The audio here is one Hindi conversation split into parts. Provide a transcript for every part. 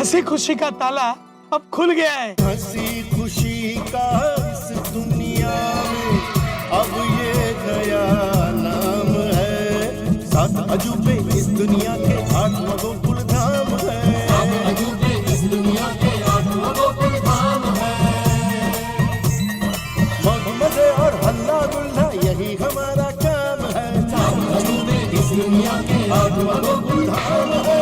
हंसी खुशी का ताला अब खुल गया है। हंसी खुशी का इस दुनिया में अब ये नया नाम है। सात अजूबे इस दुनिया के आठवां गोकुल धाम है। सात अजूबे इस दुनिया के आठवां गोकुल धाम है। मौज मजे और हल्ला गुल्ला यही हमारा काम है। सात अजूबे इस दुनिया के आठवां गोकुल धाम है।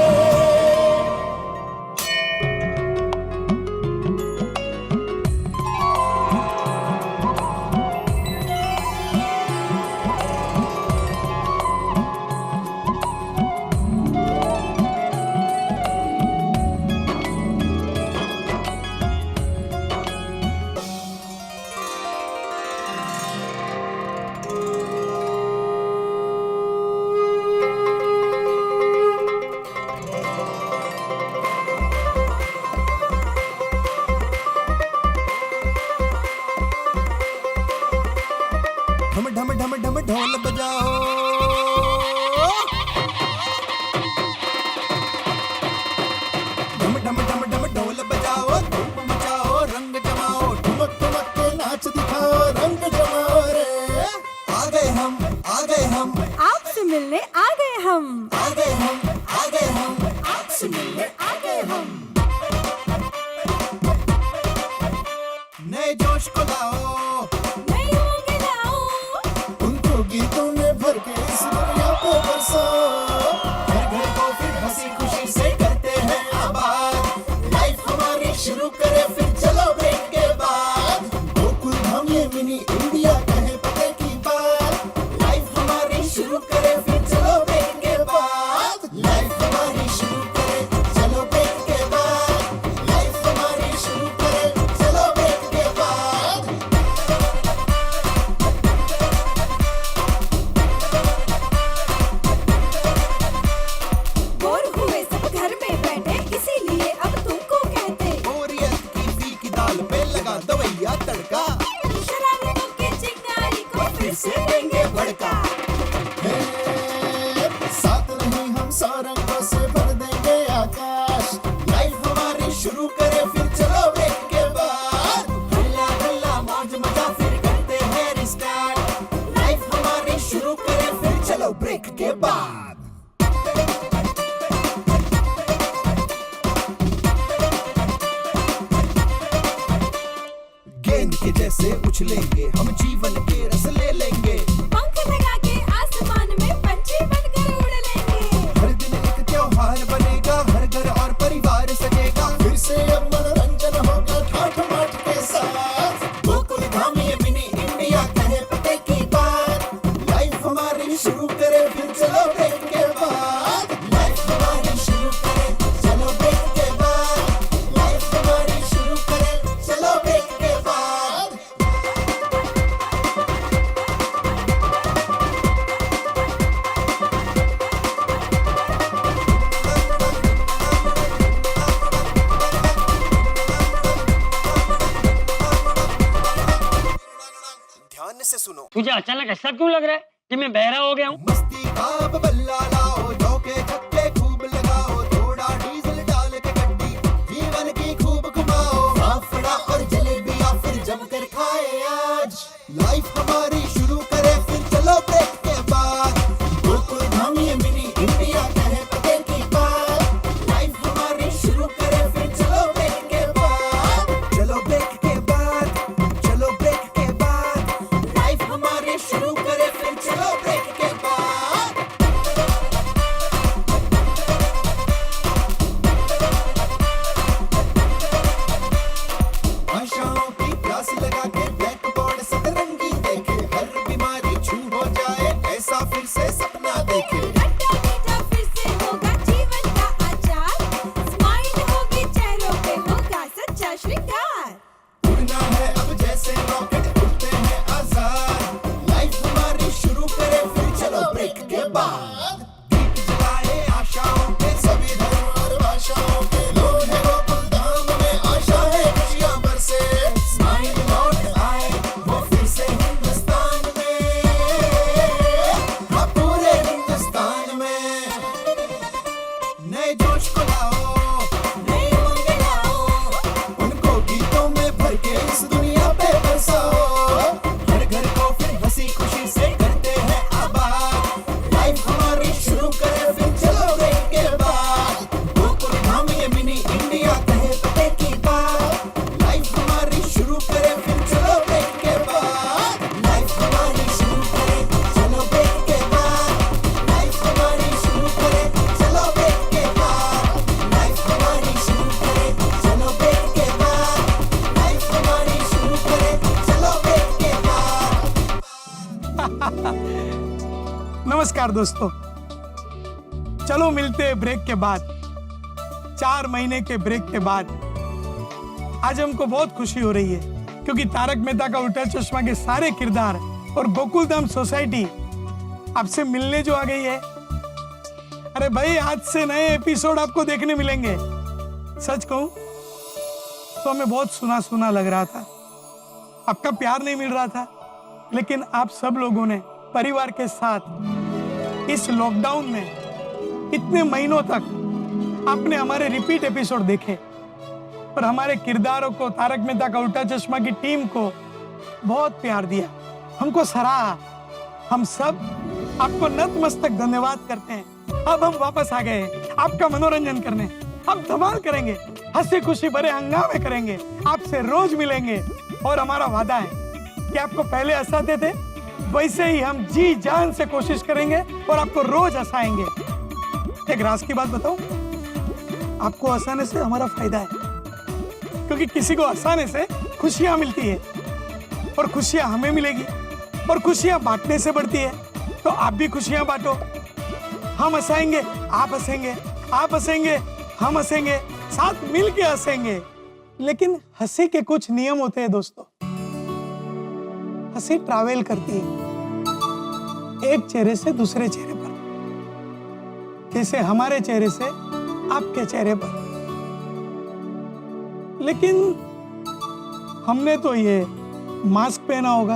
ढम ढम ढम ढम ढोल बजाओ। ढम ढम ढम ढम ढोल बजाओ, धूम मचाओ, रंग जमाओ, ठुमक ठुमक के नाच दिखाओ, रंग जमाओ रे। आ गए हम, आ गए हम, आपसे मिलने आ गए हम, आ गए हम, आ गए हम, आपसे मिलने आ गए हम। नए जोश को लाओ, नई उमंग लाओ, उनको गीतों में भर के इस दुनिया को बरसाओ। घर घर को फिर हंसी खुशी से करते हैं आबाद। लाइफ हमारी शुरू करे फिर चलो ब्रेक के बाद। गोकुल धाम ये मिनी इंडिया कहे पते की बात। लाइफ हमारी शुरू करे फिर चलो ब्रेक के बाद। लाइफ हमारी शुरू करे चलो ब्रेक के बाद। लाइफ हमारी शुरू करे चलो ब्रेक के बाद। बोर हुए सब घर में बैठे, इसीलिए अब तुमको कहते, बोरियत की फीकी दाल पे लगा दवैया तड़का। शरारतों के चिंगारी को फिर से देंगे भड़का। हे, साथ नहीं हम सौ रंगों से भर देंगे आकाश। लाइफ हमारी शुरू करे फिर चलो ब्रेक के बाद। हल्ला हल्ला मौज मजा फिर करते हैं रिस्टार्ट। लाइफ हमारी शुरू करे फिर चलो ब्रेक के बाद। गेंद के जैसे उछलेंगे हम, जीवन के रस ले लेंगे। पंख लगा के आसमान में पंछी बनकर उड़ लेंगे। हर दिन एक त्योहार बनेगा, हर घर और परिवार सजेगा। फिर से अब मनोरंजन होगा ठाठ माठ के साथ। गोकुल धाम ये मिनी इंडिया कहे पते की बात। लाइफ हमारी शुरू करे फिर चलो ब्रेक के बाद। लाइफ हमारी शुरू करे चलो ब्रेक के बाद। लाइफ हमारी शुरू करे चलो ब्रेक के बाद। ध्यान से सुनो। तुझे अचानक ऐसा क्यों लग रहा है कि मैं बहरा हो गया हूँ? मस्ती का अब बल्ला लाओ, झोंके छक्के खूब लगाओ, थोड़ा डीजल डाल के गड्डी जीवन की खूब घुमाओ। फाफड़ा और जलेबियां फिर जमकर खाए आज। लाइफ हमारी शुरू करे फिर चलो ब्रेक के बाद। गोकुल धाम ये मिनी इंडिया कहे पते की बात। लाइफ हमारी शुरू करे फिर चलो ब्रेक के बाद। चलो ब्रेक के बाद, चलो ब्रेक के बाद। लाइफ हमारी शुरू करे फिर चलो ब्रेक के बाद। नमस्कार दोस्तों, चलो मिलते हैं ब्रेक के बाद। 4 महीने के ब्रेक के बाद आज हमको बहुत खुशी हो रही है, क्योंकि तारक मेहता का उल्टा चश्मा के सारे किरदार और गोकुलधाम सोसाइटी आपसे मिलने जो आ गई है। अरे भाई, आज से नए एपिसोड आपको देखने मिलेंगे। सच कहूं तो हमें बहुत सुना सुना लग रहा था, आपका प्यार नहीं मिल रहा था, लेकिन आप सब लोगों ने परिवार के साथ इस लॉकडाउन में इतने महीनों तक आपने हमारे रिपीट एपिसोड देखे और हमारे किरदारों को, तारक मेहता का उल्टा चश्मा की टीम को बहुत प्यार दिया, हमको सराहा। हम सब आपको नतमस्तक धन्यवाद करते हैं। अब हम वापस आ गए हैं आपका मनोरंजन करने। हम धमाल करेंगे, हंसी खुशी भरे हंगामे करेंगे, आपसे रोज मिलेंगे और हमारा वादा है कि आपको पहले हंसाते थे वैसे ही हम जी जान से कोशिश करेंगे और आपको रोज हंसाएंगे। एक राज की बात बताऊं, आपको हंसाने से हमारा फायदा है, क्योंकि किसी को हंसाने से खुशियां मिलती है और खुशियां हमें मिलेगी और खुशियां बांटने से बढ़ती है। तो आप भी खुशियां बांटो। हम हंसाएंगे, आप हंसेंगे, आप हंसेंगे, हम हंसेंगे, साथ मिल के हंसेंगे। लेकिन हंसी के कुछ नियम होते हैं दोस्तों। हंसी ट्रैवल करती है एक चेहरे से दूसरे चेहरे पर, जैसे हमारे चेहरे से आपके चेहरे पर। लेकिन हमने तो ये मास्क पहना होगा,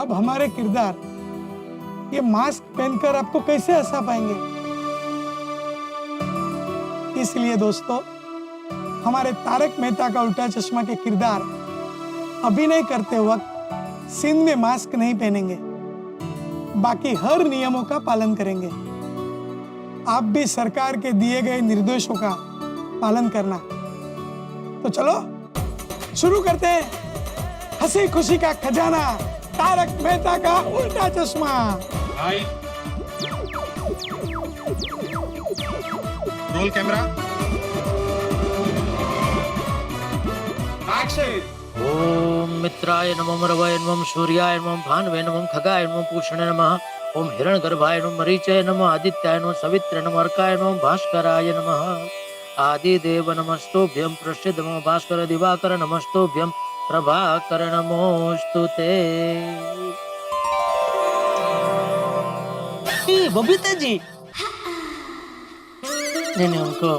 अब हमारे किरदार ये मास्क पहनकर आपको कैसे हंसा पाएंगे? इसलिए दोस्तों, हमारे तारक मेहता का उल्टा चश्मा के किरदार अभिनय करते वक्त सीन में मास्क नहीं पहनेंगे, बाकी हर नियमों का पालन करेंगे। आप भी सरकार के दिए गए निर्देशों का पालन करना। तो चलो शुरू करते हैं हंसी खुशी का खजाना, तारक मेहता का उल्टा चश्मा। Roll camera, action. ओम मित्राय नमः, रवये नमः, सूर्याय नमः, भानवे नमः, खगाय नमः, पूषणे नमः, ओम हिरण्यगर्भाय नमः, मरीचाय नमः, आदित्याय नमः, सवित्रे नमः, अर्काय नमः, भास्कराय नमः। आदिदेव नमस्तुभ्यं, प्रसिद्ध नमः, भास्कर दिवाकर नमस्तुभ्यं, प्रभाकर नमोस्तुते। बबीता जी, नहीं उनको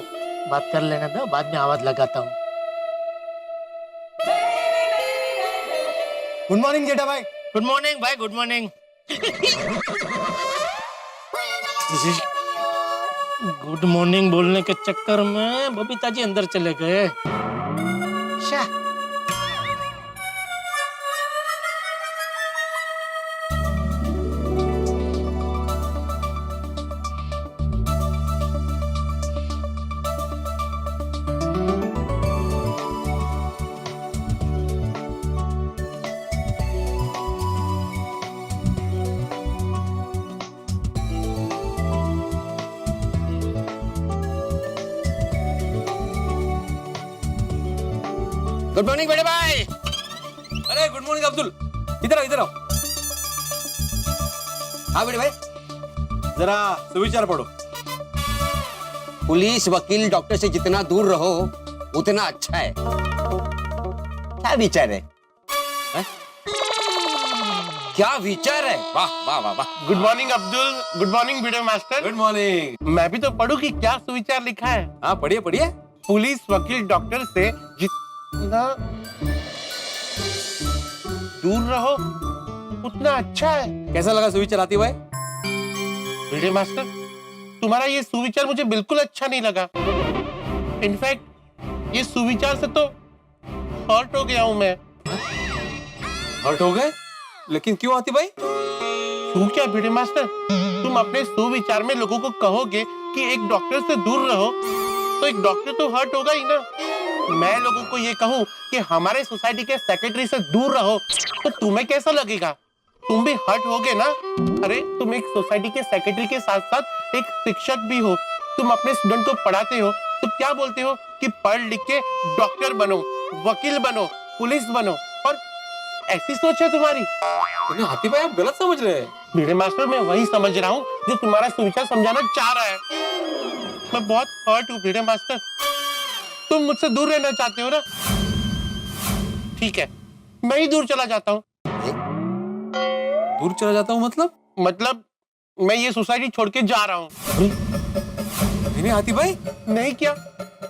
बात कर लेना दो, बाद में आवाज लगाता हूँ। गुड मॉर्निंग जेठा भाई। गुड मॉर्निंग भाई, गुड मॉर्निंग। गुड मॉर्निंग बोलने के चक्कर में बबीता जी अंदर चले गए। शाह। गुड मॉर्निंग बड़े भाई। अरे गुड मॉर्निंग अब्दुल, इधर आओ, इधर आओ। हाँ बड़े भाई, जरा सुविचार पढ़ो। पुलिस, वकील, डॉक्टर से जितना दूर रहो उतना अच्छा है। क्या विचार है? क्या विचार है? वाह वाह वाह वाह। Good morning Abdul, good morning video master. Good morning. मैं भी तो पढ़ूं कि क्या सुविचार लिखा है। हाँ पढ़िए पढ़िए। पुलिस, वकील, डॉक्टर से जितना दूर रहो उतना अच्छा है। कैसा लगा सुविचार आती भाई? वीडियो मास्टर, तुम्हारा ये सुविचार मुझे बिल्कुल अच्छा नहीं लगा। इनफैक्ट ये सुविचार से तो हर्ट हो गया हूं मैं। हर्ट हो गए? लेकिन क्यों आती भाई? क्यों क्या वीडियो मास्टर, तुम अपने सुविचार में लोगों को कहोगे कि एक डॉक्टर से दूर रहो, तो एक डॉक्टर तो हर्ट होगा ही ना। मैं लोगों को ये कहूँ कि हमारे सोसाइटी के सेक्रेटरी से दूर रहो, तो तुम्हें कैसा लगेगा? तुम भी हर्ट होगे ना। अरे तुम एक सोसाइटी के सेक्रेटरी के साथ साथ एक शिक्षक भी हो, तुम अपने स्टूडेंट को पढ़ाते हो, तो क्या बोलते हो कि पढ़ लिख के डॉक्टर बनो, वकील बनो, पुलिस बनो और ऐसी सोच है तुम्हारी? लेकिन हाथी भाई आप गलत समझ रहे हैं। भिड़े मास्टर मैं वही समझ रहा हूँ जो तुम्हारा सुविचार समझाना चाह रहा है। मैं बहुत हर्ट हूँ भिड़े मास्टर। तुम मुझसे दूर रहना चाहते हो ना? ठीक है, मैं ही दूर चला जाता हूँ। दूर चला जाता हूँ मतलब मैं ये सोसाइटी छोड़ के जा रहा हूँ। नहीं हाथी भाई। नहीं क्या?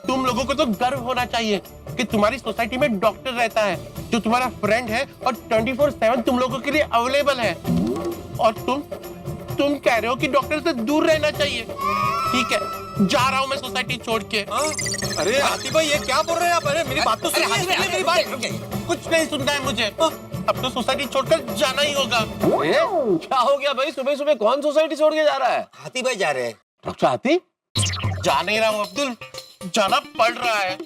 तुम लोगों को तो गर्व होना चाहिए कि तुम्हारी सोसाइटी में डॉक्टर रहता है जो तुम्हारा फ्रेंड है और 24/7 तुम लोगों के लिए अवेलेबल है। और तुम कह रहे हो कि डॉक्टर से दूर रहना चाहिए। ठीक है, जा रहा हूँ मैं सोसाइटी छोड़ के। अरे हाथी भाई ये क्या बोल रहे हैं आप? अरे मेरी बात तो सुनिए। मेरी बात कुछ नहीं सुनना है मुझे। अब तो सोसाइटी छोड़कर जाना ही होगा। क्या हो गया भाई? सुबह सुबह कौन सोसाइटी छोड़ के जा रहा है? हाथी भाई जा रहे हैं। डॉक्टर हाथी? जा नहीं रहा हूँ अब्दुल, जाना पड़ रहा है।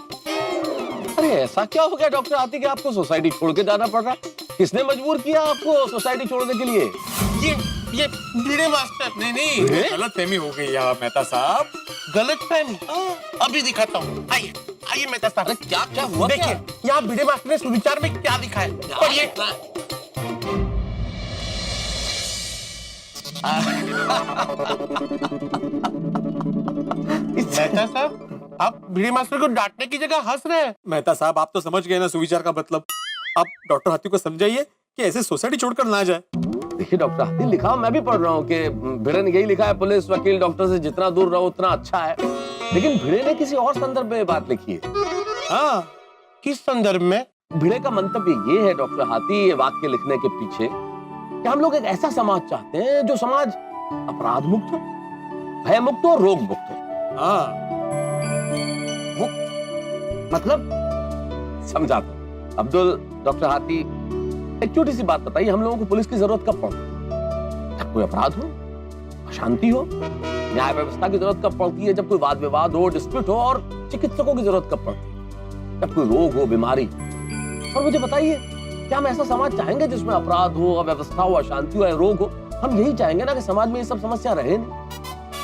अरे ऐसा क्या हो गया डॉक्टर हाथी कि आपको सोसाइटी छोड़ के जाना पड़ रहा? किसने मजबूर किया आपको सोसाइटी छोड़ने के लिए? ये भिड़े मास्टर। नहीं गलत फहमी हो गई यहाँ मेहता साहब। गलत फहमी? अभी दिखाता हूँ। आइए आइए मेहता साहब। क्या क्या हुआ? देखिए यहाँ भिड़े मास्टर ने सुविचार में क्या लिखा है, पढ़िए। मेहता साहब, आप भिड़े मास्टर को डांटने की जगह हंस रहे हैं। मेहता साहब आप तो समझ गए ना सुविचार का मतलब। आप डॉक्टर हाथी को समझाइए कि ऐसे सोसाइटी छोड़कर ना जाए। देखिए डॉक्टर हाथी, लिखा मैं भी पढ़ रहा हूँ कि भिड़े ने यही लिखा है, पुलिस वकील डॉक्टर से जितना दूर रहो उतना अच्छा है। लेकिन भिड़े ने किसी और संदर्भ में बात लिखी है। हाँ, किस संदर्भ में? भिड़े का मंतव्य ये है डॉक्टर हाथी, ये वाक्य लिखने के पीछे, कि हम लोग एक ऐसा समाज चाहते हैं जो समाज अपराध मुक्त हो, भय मुक्त हो, रोग मुक्त हो। हाँ। मतलब समझाता हूं अब्दुल। डॉक्टर हाथी, एक छोटी सी बात बताइए, हम लोगों को पुलिस की जरूरत कब पड़ती है? जब कोई अपराध हो, अशांति हो। न्याय व्यवस्था की जरूरत कब पड़ती है? जब कोई वाद विवाद हो, डिस्प्यूट हो। और चिकित्सकों की जरूरत कब पड़ती है? जब कोई रोग हो, बीमारी। और मुझे बताइए, क्या हम ऐसा समाज चाहेंगे जिसमें अपराध हो, अव्यवस्था हो, अशांति हो, रोग हो? हम यही चाहेंगे ना कि समाज में ये सब समस्या रहे नहीं।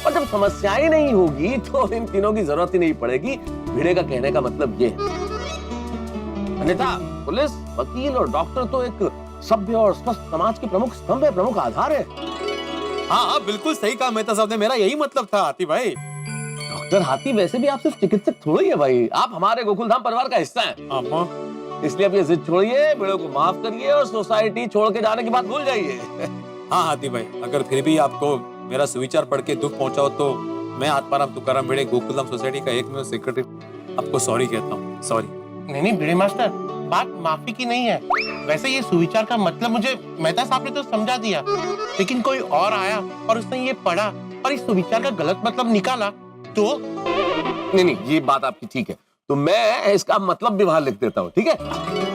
और जब समस्याएं नहीं होगी तो इन तीनों की जरूरत ही नहीं पड़ेगी। भिड़े का कहने का मतलब ये है। अन्यथा पुलिस, वकील और डॉक्टर तो एक सभ्य और स्वस्थ समाज के प्रमुख स्तंभ है, प्रमुख आधार है। हाँ बिल्कुल सही कहा मेहता साहब ने, मेरा यही मतलब था हाथी भाई। डॉक्टर हाथी, वैसे भी आप सिर्फ चिकित्सक थोड़ी है भाई, आप हमारे गोकुलधाम परिवार का हिस्सा हैं। इसलिए अब ये जिद छोड़िए, भिड़े को माफ करिए और सोसाइटी छोड़ के जाने की बात भूल जाइए। हाँ हाथी भाई, अगर फिर भी आपको मेरा सुविचार पढ़ के दुख पहुंचाओ तो मैं आत्माराम तुकाराम भिड़े गोकुलधाम सोसाइटी का एकमेव सेक्रेटरी आपको सॉरी कहता हूँ। सॉरी। नहीं भिड़े मास्टर, बात माफी की नहीं है। वैसे ये सुविचार का मतलब मुझे मेहता साहब ने तो समझा दिया, लेकिन कोई और आया और उसने ये पढ़ा और इस सुविचार का गलत मतलब निकाला तो? नहीं, ये बात आपकी ठीक है, तो मैं इसका मतलब भी बाहर लिख देता हूँ, ठीक है?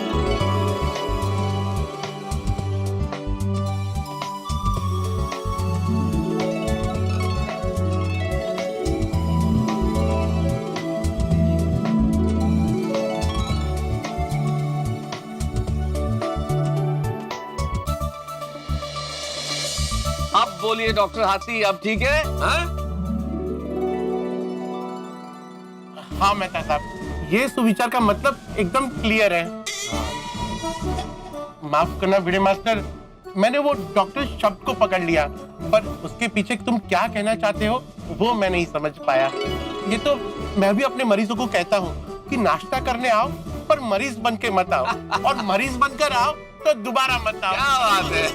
अब बोलिए डॉक्टर हाथी, अब ठीक है? हाँ मेहता साहब, ये सुविचार का मतलब एकदम क्लियर है। माफ करना भिड़े मास्टर, मैंने वो डॉक्टर शब्द को पकड़ लिया, पर उसके पीछे तुम क्या कहना चाहते हो वो मैं नहीं समझ पाया। ये तो मैं भी अपने मरीजों को कहता हूँ कि नाश्ता करने आओ पर मरीज बन के मत आओ, और मरीज बनकर आओ तो दोबारा मत आओ। क्या बात है?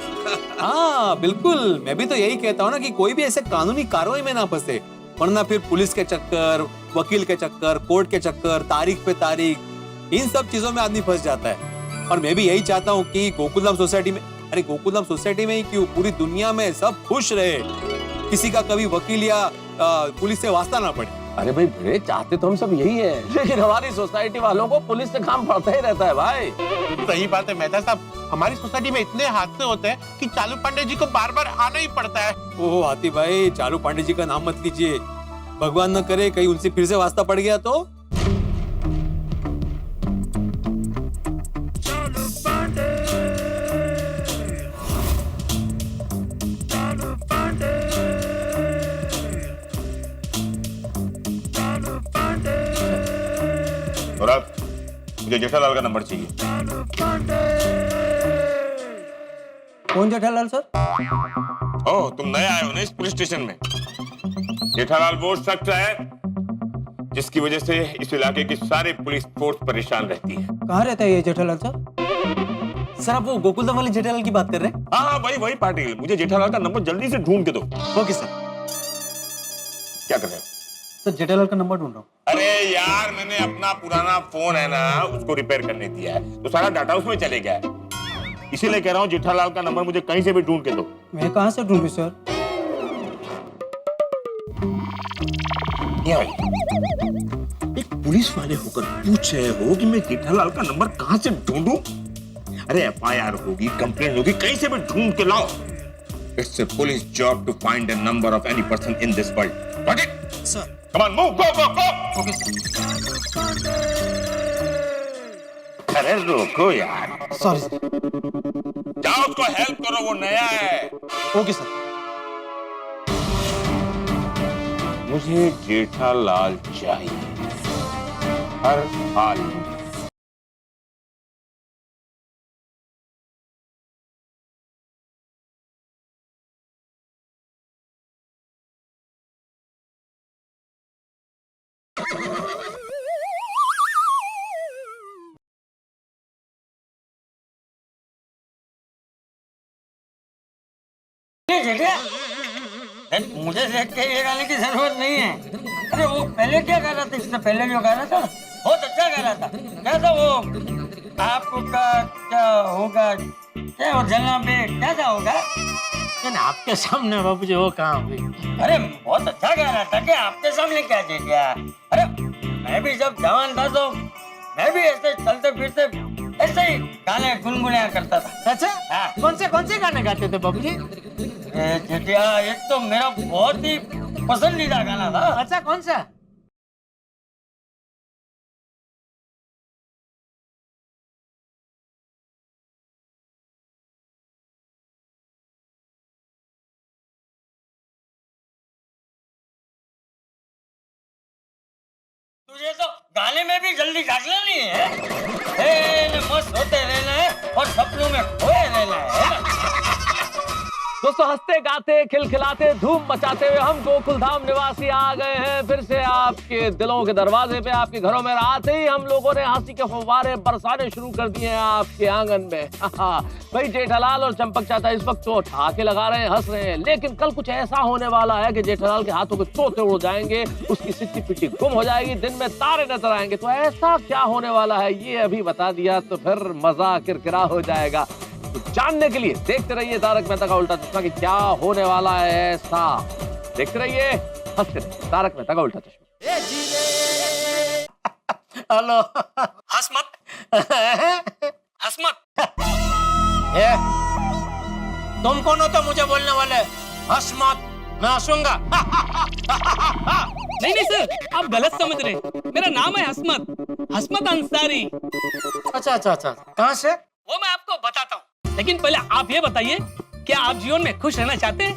हाँ बिल्कुल, मैं भी तो यही कहता हूँ ना कि कोई भी ऐसे कानूनी कार्रवाई में ना फंसे, वरना फिर पुलिस के चक्कर, वकील के चक्कर, कोर्ट के चक्कर, तारीख पे तारीख, इन सब चीजों में आदमी फंस जाता है। और मैं भी यही चाहता हूँ कि गोकुलधाम सोसाइटी में, अरे गोकुलधाम सोसाइटी में ही क्यों, पूरी दुनिया में सब खुश रहे, किसी का कभी वकील या पुलिस से वास्ता ना पड़े। अरे भाई भिड़े, चाहते तो हम सब यही है, लेकिन हमारी सोसाइटी वालों को पुलिस से काम पड़ता ही रहता है भाई। सही बात है मेहता साहब, हमारी सोसाइटी में इतने हादसे होते हैं कि चालू पांडे जी को बार बार आना ही पड़ता है। ओह हाथी भाई, चालू पांडे जी का नाम मत लीजिए, भगवान न करे कहीं उनसे फिर से वास्ता पड़ गया तो। मुझे जेठालाल का नंबर चाहिए। कौन जेठालाल सर? ओह, तुम नए आए हो ना इस पुलिस स्टेशन में। जेठालाल वो शख्स है जिसकी वजह से इस इलाके की सारी पुलिस फोर्स परेशान रहती है। कहाँ रहता है ये जेठालाल सर? सर आप वो गोकुलधाम वाले जेठालाल की बात कर रहे हैं? हाँ वही पाटिल, मुझे जेठालाल का नंबर जल्दी से ढूंढ के दो। Okay sir. क्या कर रहे हो? सर जेठालाल का नंबर ढूंढ रहा हूँ। अरे यार, मैंने अपना पुराना फोन है ना उसको रिपेयर करने दिया है, तो सारा डाटा उसमें चले गया है। इसीलिए कह रहा हूँ जेठालाल का नंबर मुझे कहीं से भी ढूंढ के दो। मैं कहाँ से ढूंढूं सर? ये भाई, एक पुलिस वाले होकर पूछ रहे हो कि मैं जेठालाल का नंबर कहाँ से ढूंढूं? अरे एफआईआर होगी, कंप्लेंट होगी, कहीं से भी ढूंढ के लाओ। It's a police job to find a number of any person in this world. Got it? Sir. Come on, move, go. Okay sir. अरे रोको यार, सॉरी सर। जाओ उसको हेल्प करो, वो नया है। Okay sir. मुझे जेठालाल चाहिए हर हाल में। मुझे देख के ये गाने की जरूरत नहीं है। अरे वो पहले क्या गा रहा था, इससे पहले जो गाना था बहुत अच्छा गा रहा था। क्या था वो? आपका क्या होगा, क्या वो जलना पे क्या था होगा? आपके सामने बाबू जी वो कहाँ हुई? अरे बहुत अच्छा गा रहा था। क्या आपके सामने क्या दे दिया? अरे मैं भी जब जवान था तो मैं भी ऐसे चलते फिरते ऐसे ही गाने गुनगुनाया करता था। अच्छा हाँ। कौन से गाने गाते थे बाबू जी? जेठिया, एक तो मेरा बहुत ही पसंदीदा गाना था। अच्छा कौन सा? तुझे तो गाने में भी जल्दी जागना नहीं है, मस्त होते रहना है और सपनों में खोए रहना है। दोस्तों हंसते गाते खिलखिलाते धूम मचाते हुए हम गोकुलधाम निवासी आ गए हैं फिर से आपके दिलों के दरवाजे पे। आपके घरों में आते ही हम लोगों ने हंसी के फव्वारे बरसाने शुरू कर दिए हैं आपके आंगन में। भाई जेठालाल और चंपक चाचा इस वक्त तो ठहाके लगा रहे हैं, हंस रहे हैं, लेकिन कल कुछ ऐसा होने वाला है कि जेठालाल के हाथों के तोते उड़ जाएंगे, उसकी सिट्टी पिट्टी गुम हो जाएगी, दिन में तारे नजर आएंगे। तो ऐसा क्या होने वाला है ये अभी बता दिया तो फिर मजा किरकिरा हो जाएगा। तो जानने के लिए देखते रहिए तारक मेहता का उल्टा चश्मा कि क्या होने वाला है ऐसा। देखते रहिए, हंसते रहिए, तारक मेहता का उल्टा चश्मा। हेलो। हंस मत, हंस मत। तुम कौन हो तो मुझे बोलने वाले? हंस मत, मैं हंसूंगा। नहीं सर, आप गलत समझ रहे हैं। मेरा नाम है हसमत अंसारी। अच्छा कहाँ से? वो मैं आपको बताता हूँ, लेकिन पहले आप ये बताइए, क्या आप जीवन में खुश रहना चाहते हैं?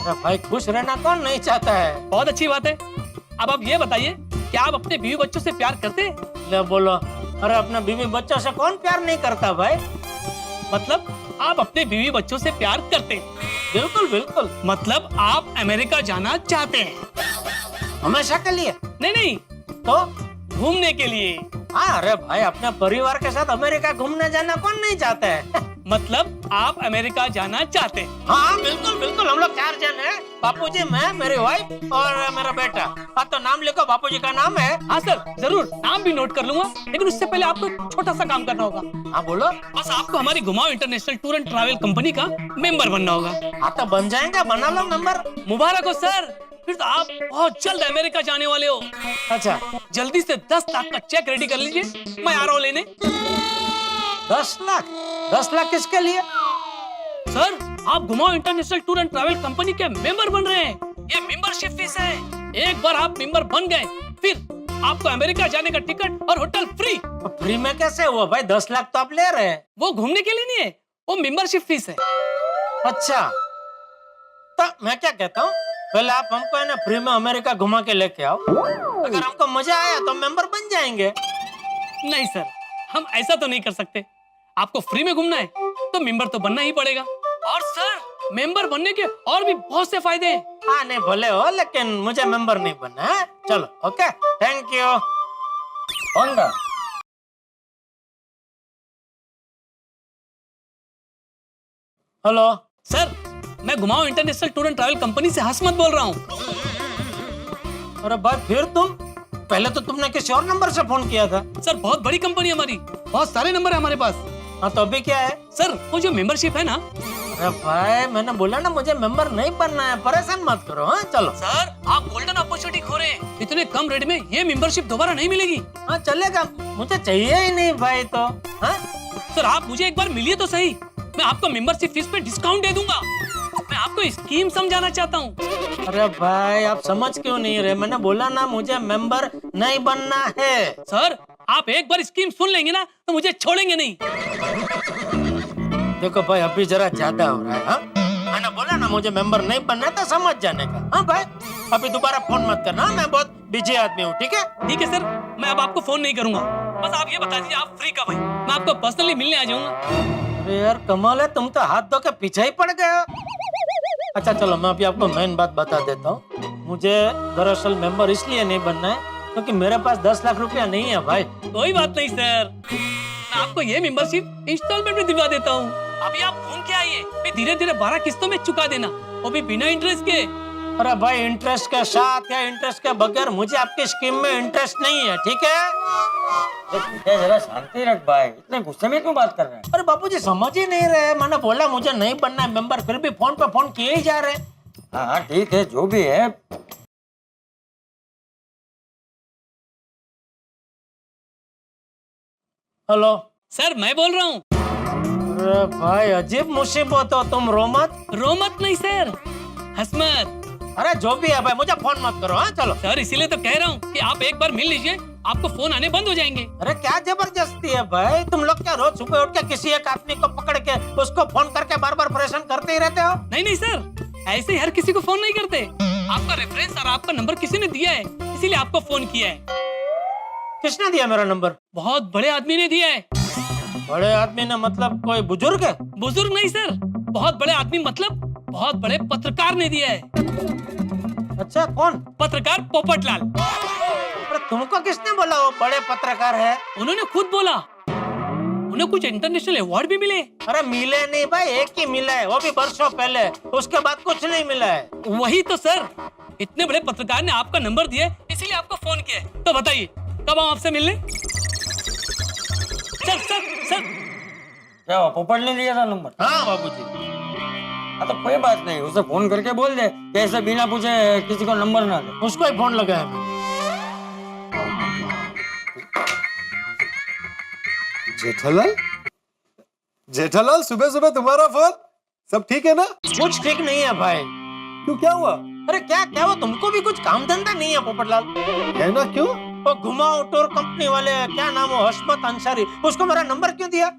अरे भाई खुश रहना कौन नहीं चाहता है? बहुत अच्छी बात है। अब आप ये बताइए, क्या आप अपने बीवी बच्चों से प्यार करते हैं? ले बोलो। अरे अपने बीवी बच्चों से कौन प्यार नहीं करता भाई? मतलब आप अपने बीवी बच्चों से प्यार करते हैं? बिल्कुल। मतलब आप अमेरिका जाना चाहते हैं? हमेशा के लिए? नहीं तो घूमने के लिए। हाँ, अरे भाई अपने परिवार के साथ अमेरिका घूमने जाना कौन नहीं चाहता है? मतलब आप अमेरिका जाना चाहते हैं? हाँ बिल्कुल, हम लोग 4 जन हैं। बापूजी, मैं, मेरी वाइफ और मेरा बेटा। हाँ तो नाम लिखो, बापूजी का नाम है। हाँ सर जरूर, नाम भी नोट कर लूंगा, लेकिन उससे पहले आपको छोटा सा काम करना होगा। हाँ बोलो। बस आपको हमारी घुमाओ international tour and travel company का मेंबर बनना होगा। हाँ तो बन जाएंगे, बना लो मेंबर। मुबारक हो सर, फिर तो आप बहुत जल्द अमेरिका जाने वाले हो। अच्छा, जल्दी से 10 लाख का चेक रेडी कर लीजिए, मैं आ रहा हूँ लेने। 10 लाख? 10 लाख किसके लिए? सर आप घुमाओ international tour and travel company के मेंबर बन रहे हैं। ये मेंबरशिप फीस है। एक बार आप मेंबर बन गए, फिर आपको अमेरिका जाने का टिकट और होटल फ्री। फ्री में कैसे हुआ भाई? 10 लाख तो आप ले रहे हैं। वो घूमने के लिए नहीं है, वो मेंबरशिप फीस है। अच्छा, तो मैं क्या कहता हूँ, पहले आप हमको है ना फ्री में अमेरिका घुमा के लेके आओ। अगर हमको मजा आया तो मेंबर बन जाएंगे। नहीं सर, हम ऐसा तो नहीं कर सकते। आपको फ्री में घूमना है तो मेंबर तो बनना ही पड़ेगा। और सर मेंबर बनने के और भी बहुत से फायदे हैं। हाँ नहीं भले हो, लेकिन मुझे मेंबर नहीं बनना है। चलो ओके, थैंक यू। कौन था? हेलो सर मैं घुमाओ international tour and travel company से हसमत बोल रहा हूँ। अरे भाई फिर तुम, पहले तो तुमने किसी और नंबर से फोन किया था। सर बहुत बड़ी कंपनी है हमारी, बहुत सारे नंबर है हमारे पास। हाँ तो अभी क्या है? सर वो जो मेंबरशिप है ना। अरे भाई मैंने बोला ना मुझे मेंबर नहीं बनना है, परेशान मत करो। हाँ चलो। सर आप गोल्डन अपॉर्चुनिटी खो रहे हैं, इतने कम रेट में ये मेंबरशिप दोबारा नहीं मिलेगी। हाँ चलेगा, मुझे चाहिए ही नहीं भाई तो। हाँ सर आप मुझे एक बार मिलिए तो सही, मैं आपको मेंबरशिप फीस पे डिस्काउंट दे दूंगा। मैं आपको स्कीम समझाना चाहता हूँ। अरे भाई आप समझ क्यों नहीं रहे? मैंने बोला ना मुझे मेंबर नहीं बनना है। सर आप एक बार स्कीम सुन लेंगे ना तो मुझे छोड़ेंगे नहीं। देखो भाई अभी जरा ज्यादा हो रहा है। हाँ मैंने बोला ना मुझे मेंबर नहीं बनना है तो समझ जाने का। हाँ भाई अभी दोबारा फोन मत करना, मैं बहुत बिजी आदमी हूँ। ठीक है? ठीक है सर, मैं अब आपको फोन नहीं करूंगा। बस आप ये बता दीजिए आप फ्री कब हैं, मैं आपको पर्सनली मिलने आ जाऊंगा। अरे यार कमाल है, तुम तो हाथ धो के पीछे ही पड़ गए हो। अच्छा चलो मैं अभी आपको मेन बात बता देता हूँ। मुझे दरअसल मेंबर इसलिए नहीं बनना है क्योंकि मेरे पास 10 लाख रुपया नहीं है भाई। कोई बात नहीं सर, मैं आपको ये मेंबरशिप इंस्टॉलमेंट में दिलवा देता हूँ। अभी आप घूम के आइए, फिर धीरे धीरे 12 किस्तों में चुका देना, वो भी बिना इंटरेस्ट के। अरे भाई इंटरेस्ट के साथ या इंटरेस्ट के बगैर मुझे आपकी स्कीम में इंटरेस्ट नहीं है। ठीक है? जरा शांति रख भाई, इतने गुस्से में क्यों बात कर रहे हैं? अरे बापूजी समझ ही नहीं रहे, मैंने बोला मुझे नहीं बनना है मेंबर, फिर भी फोन पे फोन किए ही जा रहे। हाँ ठीक है, जो भी है। हेलो सर मैं बोल रहा हूँ। अरे भाई अजीब मुसीबत हो तुम, रो मत। रो मत नहीं सर, हसमत। अरे जो भी है भाई मुझे फोन मत करो। हाँ चलो। सर इसीलिए तो कह रहा हूँ कि आप एक बार मिल लीजिए, आपको फोन आने बंद हो जाएंगे। अरे क्या जबरदस्ती है भाई, तुम लोग क्या रोज सुबह उठ के किसी एक आदमी को पकड़ के उसको फोन करके बार बार परेशान करते ही रहते हो? नहीं नहीं सर, ऐसे ही हर किसी को फोन नहीं करते। आपका रेफरेंस और आपका नंबर किसी ने दिया है, इसीलिए आपको फोन किया है। किसने दिया मेरा नंबर? बहुत बड़े आदमी ने दिया है। बड़े आदमी ने मतलब कोई बुजुर्ग है? बुजुर्ग नहीं सर, बहुत बड़े आदमी मतलब बहुत बड़े पत्रकार ने दिया है। अच्छा कौन? पत्रकार पोपटलाल। अरे तुमको किसने बोला वो बड़े पत्रकार है? उन्होंने खुद बोला, उन्हें कुछ इंटरनेशनल अवार्ड भी मिले। अरे मिले नहीं भाई, एक ही मिला है, वो भी वर्षों पहले, उसके बाद कुछ नहीं मिला है। वही तो सर, इतने बड़े पत्रकार ने आपका नंबर दिया इसीलिए आपको फोन किया है। तो बताइए कब हम आपसे मिलने? सर सर सर क्या पोपट ने दिया था नंबर? हाँ बाबूजी। हाँ तो कोई बात नहीं, उसे फोन करके बोल दे कि ऐसे बिना पूछे किसी को नंबर ना दे। उसको ही फोन लगाया मैं। जेठालाल, जेठालाल सुबह सुबह तुम्हारा फोन, सब ठीक है ना? कुछ ठीक नहीं है भाई। क्यों, क्या हुआ? अरे क्या क्या वो, तुमको भी कुछ काम धंधा नहीं है पोपटलाल? है ना, क्यों? वो घुमाओ टूर कंपनी वाले, क्या नाम हो, हसमत अंसारी, उसको मेरा नंबर क्यों दिया?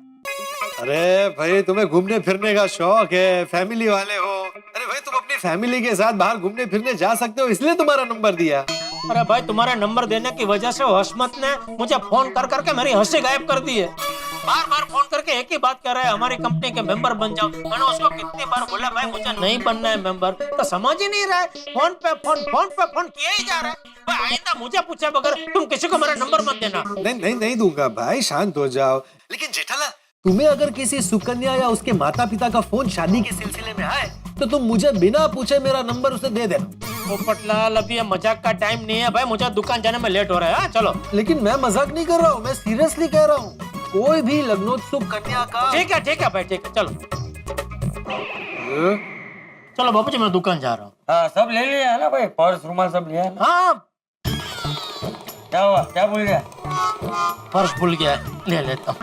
अरे भाई तुम्हें घूमने फिरने का शौक है, फैमिली वाले हो। अरे भाई तुम अपनी फैमिली के साथ बाहर घूमने फिरने जा सकते हो, इसलिए तुम्हारा नंबर दिया। अरे भाई तुम्हारा नंबर देने की वजह से वो हसमत ने मुझे फोन कर करके मेरी हंसी गायब कर दी है। बार बार फोन करके एक ही बात कर रहा है, हमारी कंपनी के मेंबर बन जाओ। मैंने उसको कितनी बार बोला भाई मुझे नहीं बनना है मेंबर, तो समझ ही नहीं रहा है। फोन पे फोन किए ही जा रहा है। भाई आइंदा मुझे पूछे बगैर तुम किसी को मेरा नंबर मत देना। नहीं दूंगा भाई, शांत हो जाओ। लेकिन जेठालाल, तुम्हें अगर किसी सुकन्या या उसके माता पिता का फोन शादी के सिलसिले में आए तो तुम मुझे बिना पूछे मेरा नंबर उसे दे देना। पोपटलाल अभी ये मजाक का टाइम नहीं है भाई, मुझे दुकान जाने में लेट हो रहा है। चलो। लेकिन मैं मजाक नहीं कर रहा हूँ, मैं सीरियसली कह रहा हूँ। कोई भी लग्नोत्सुक कन्या का। ठीक है भाई, ठीक है, चलो चलो बाबूजी मैं दुकान जा रहा हूँ। हाँ सब ले लिया है ना भाई, पर्स रुमाल सब लिया है ना? हाँ क्या हुआ, क्या भूल गया? पर्स भूल गया, ले लेता हूँ।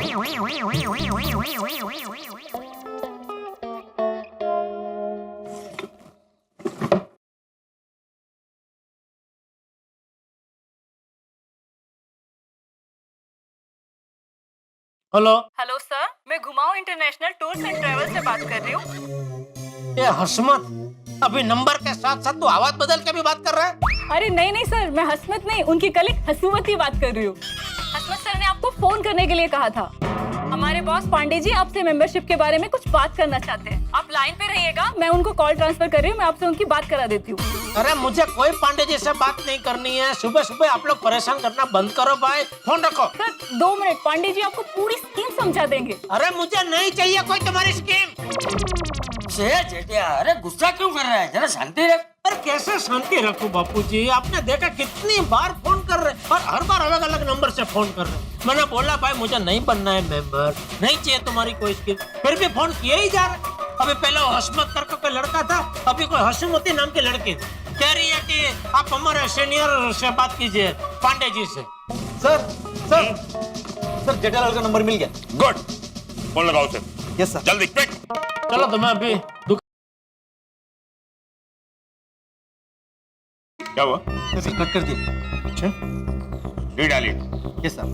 हेलो हेलो सर, मैं घुमाओ इंटरनेशनल टूर्स एंड ट्रेवल से बात कर रही हूँ। ये हसमत, अभी नंबर के साथ साथ तू आवाज बदल के भी बात कर रहा है? अरे नहीं सर, मैं हसमत नहीं, उनकी कलीग हसूमत की बात कर रही हूँ। हसमत सर ने आपको फोन करने के लिए कहा था। हमारे बॉस पांडे जी आपसे मेंबरशिप के बारे में कुछ बात करना चाहते हैं। आप लाइन पे रहिएगा, मैं उनको कॉल ट्रांसफर कर रही हूँ, मैं आपसे उनकी बात करा देती हूँ। अरे मुझे कोई पांडे जी से बात नहीं करनी है। सुबह सुबह आप लोग परेशान करना बंद करो भाई, फोन रखो। सर 2 मिनट, पांडे जी आपको पूरी स्कीम समझा देंगे। अरे मुझे नहीं चाहिए कोई तुम्हारी स्कीम। जेठिया, अरे गुस्सा क्यों कर रहा है, जरा शांति रख। अरे कैसे शांति रखूं बापूजी, आपने देखा कितनी बार फोन कर रहे और हर बार अलग अलग नंबर से फोन कर रहे। मैंने बोला भाई मुझे नहीं बनना है मेंबर, नहीं चाहिए तुम्हारी कोई स्कीम, फिर भी फोन किए ही जा रहे। अभी पहले वो हसमत करके कोई लड़का था, अभी कोई हसमती नाम के लड़के कह रही है कि आप हमारे सीनियर से बात कीजिए पांडे जी से। सर जेठालाल का नंबर मिल गया। गुड, फोन लगाओ उसे। Yes sir. जल्दी क्विक। चलो तो मैं अभी क्या हुआ? कट कर दिया। अच्छा, डालिए। Yes sir.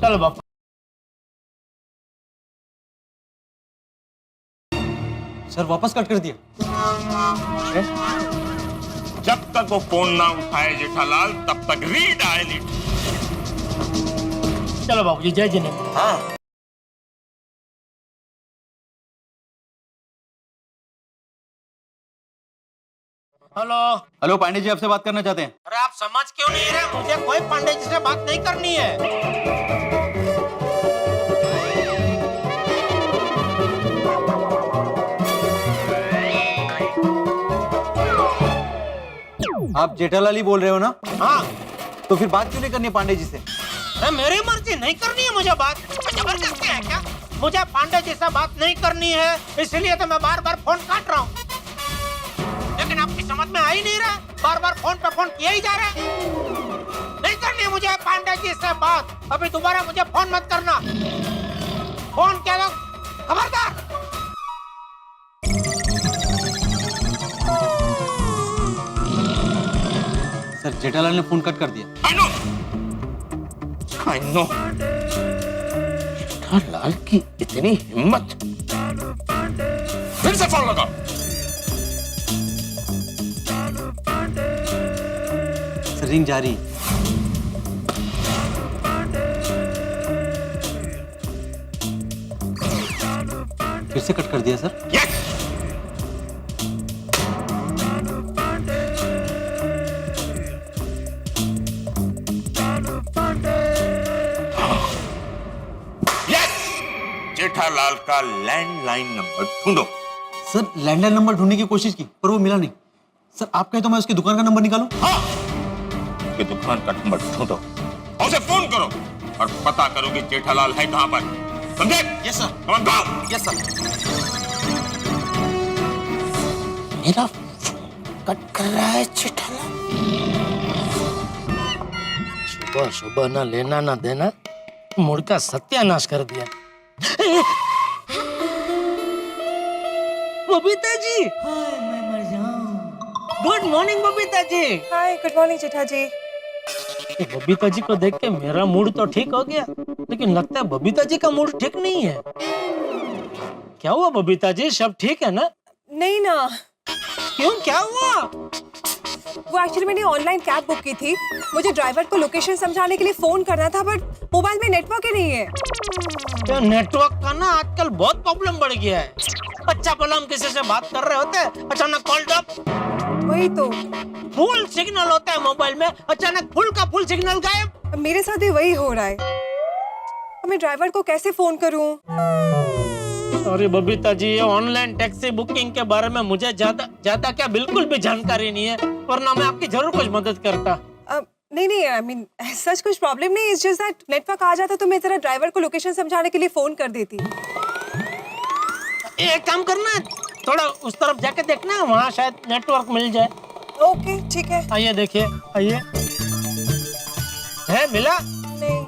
चलो बापू। सर वापस कट कर दिया। जब तक वो फोन ना उठाए जेठालाल तब तक रीडायल इट। चलो बाबूजी, जय जिनेंद्र। हाँ हेलो। हेलो, पांडे जी आपसे बात करना चाहते हैं। अरे आप समझ क्यों नहीं रहे, मुझे कोई पांडे जी से बात नहीं करनी है। आप जेठालाल ही बोल रहे हो ना? हाँ। तो फिर बात क्यों नहीं करनी पांडे जी से? अरे मेरी मर्जी, नहीं करनी है मुझे बात। जबरदस्ती है क्या? मुझे पांडे जी से बात नहीं करनी है, इसलिए तो मैं बार बार फोन काट रहा हूँ। लेकिन आपकी समझ में आ ही नहीं रहा, बार बार फोन पे फोन किए ही जा रहे हैं। नहीं करनी है मुझे पांडे जी से बात, अभी दोबारा मुझे फोन मत करना। फोन क्या लोग, खबरदार। सर जेठालाल ने फोन कट कर दिया। I know. जेठालाल की इतनी हिम्मत, फिर से फोन लगा। सर रिंग जा रही है। फिर से कट कर दिया सर। Yes. जेठालाल का लैंडलाइन नंबर ढूंढो। सर लैंडलाइन नंबर ढूंढने की कोशिश की पर वो मिला नहीं। सर आप कहें तो मैं उसकी दुकान का नंबर निकालूं? हाँ, उसकी दुकान का नंबर ढूंढो और उसे फोन करो और पता करो कि जेठालाल है कहां पर। समझे? Yes sir. Come on, go. Yes sir. मेरा कट कर रहा है जेठालाल। सुबह सुबह ना लेना ना देना, मूड का सत्यानाश कर दिया। बबीता जी, मैं मर जाऊं। Good morning Babita ji. हाय, गुड मॉर्निंग जेठा जी। ये बबीता जी को देख के मेरा मूड तो ठीक हो गया, लेकिन लगता है बबीता जी का मूड ठीक नहीं है। क्या हुआ बबीता जी, सब ठीक है ना? नहीं ना, क्यों, क्या हुआ? वो एक्चुअली मैंने ऑनलाइन कैब बुक की थी। मुझे ड्राइवर को लोकेशन समझाने के लिए फोन करना था, बट मोबाइल में नेटवर्क ही नहीं है। तो नेटवर्क का ना आजकल बहुत प्रॉब्लम बढ़ गया है। अच्छा भला हम किसी से बात कर रहे होते हैं, अचानक कॉल ड्रॉप। वही तो, फुल सिग्नल होता है मोबाइल में, अचानक फुल का फुल सिग्नल गायब। अब मेरे साथ भी वही हो रहा है। अब मैं ड्राइवर को कैसे फोन करूं? अरे बबीता जी, ये ऑनलाइन टैक्सी बुकिंग के बारे में मुझे ज्यादा क्या बिल्कुल भी जानकारी नहीं है, वरना मैं आपकी जरूर कुछ मदद करता। नहीं, आई मीन सच कुछ प्रॉब्लम नहीं, इट्स जस्ट दैट नेटवर्क आ जाता तो मैं जरा ड्राइवर को लोकेशन समझाने के लिए फोन कर देती। एक काम करना है, थोड़ा उस तरफ जाके देखना, वहाँ शायद नेटवर्क मिल जाए। ओके ठीक है। आइए देखिए, आइए। है मिला? नहीं।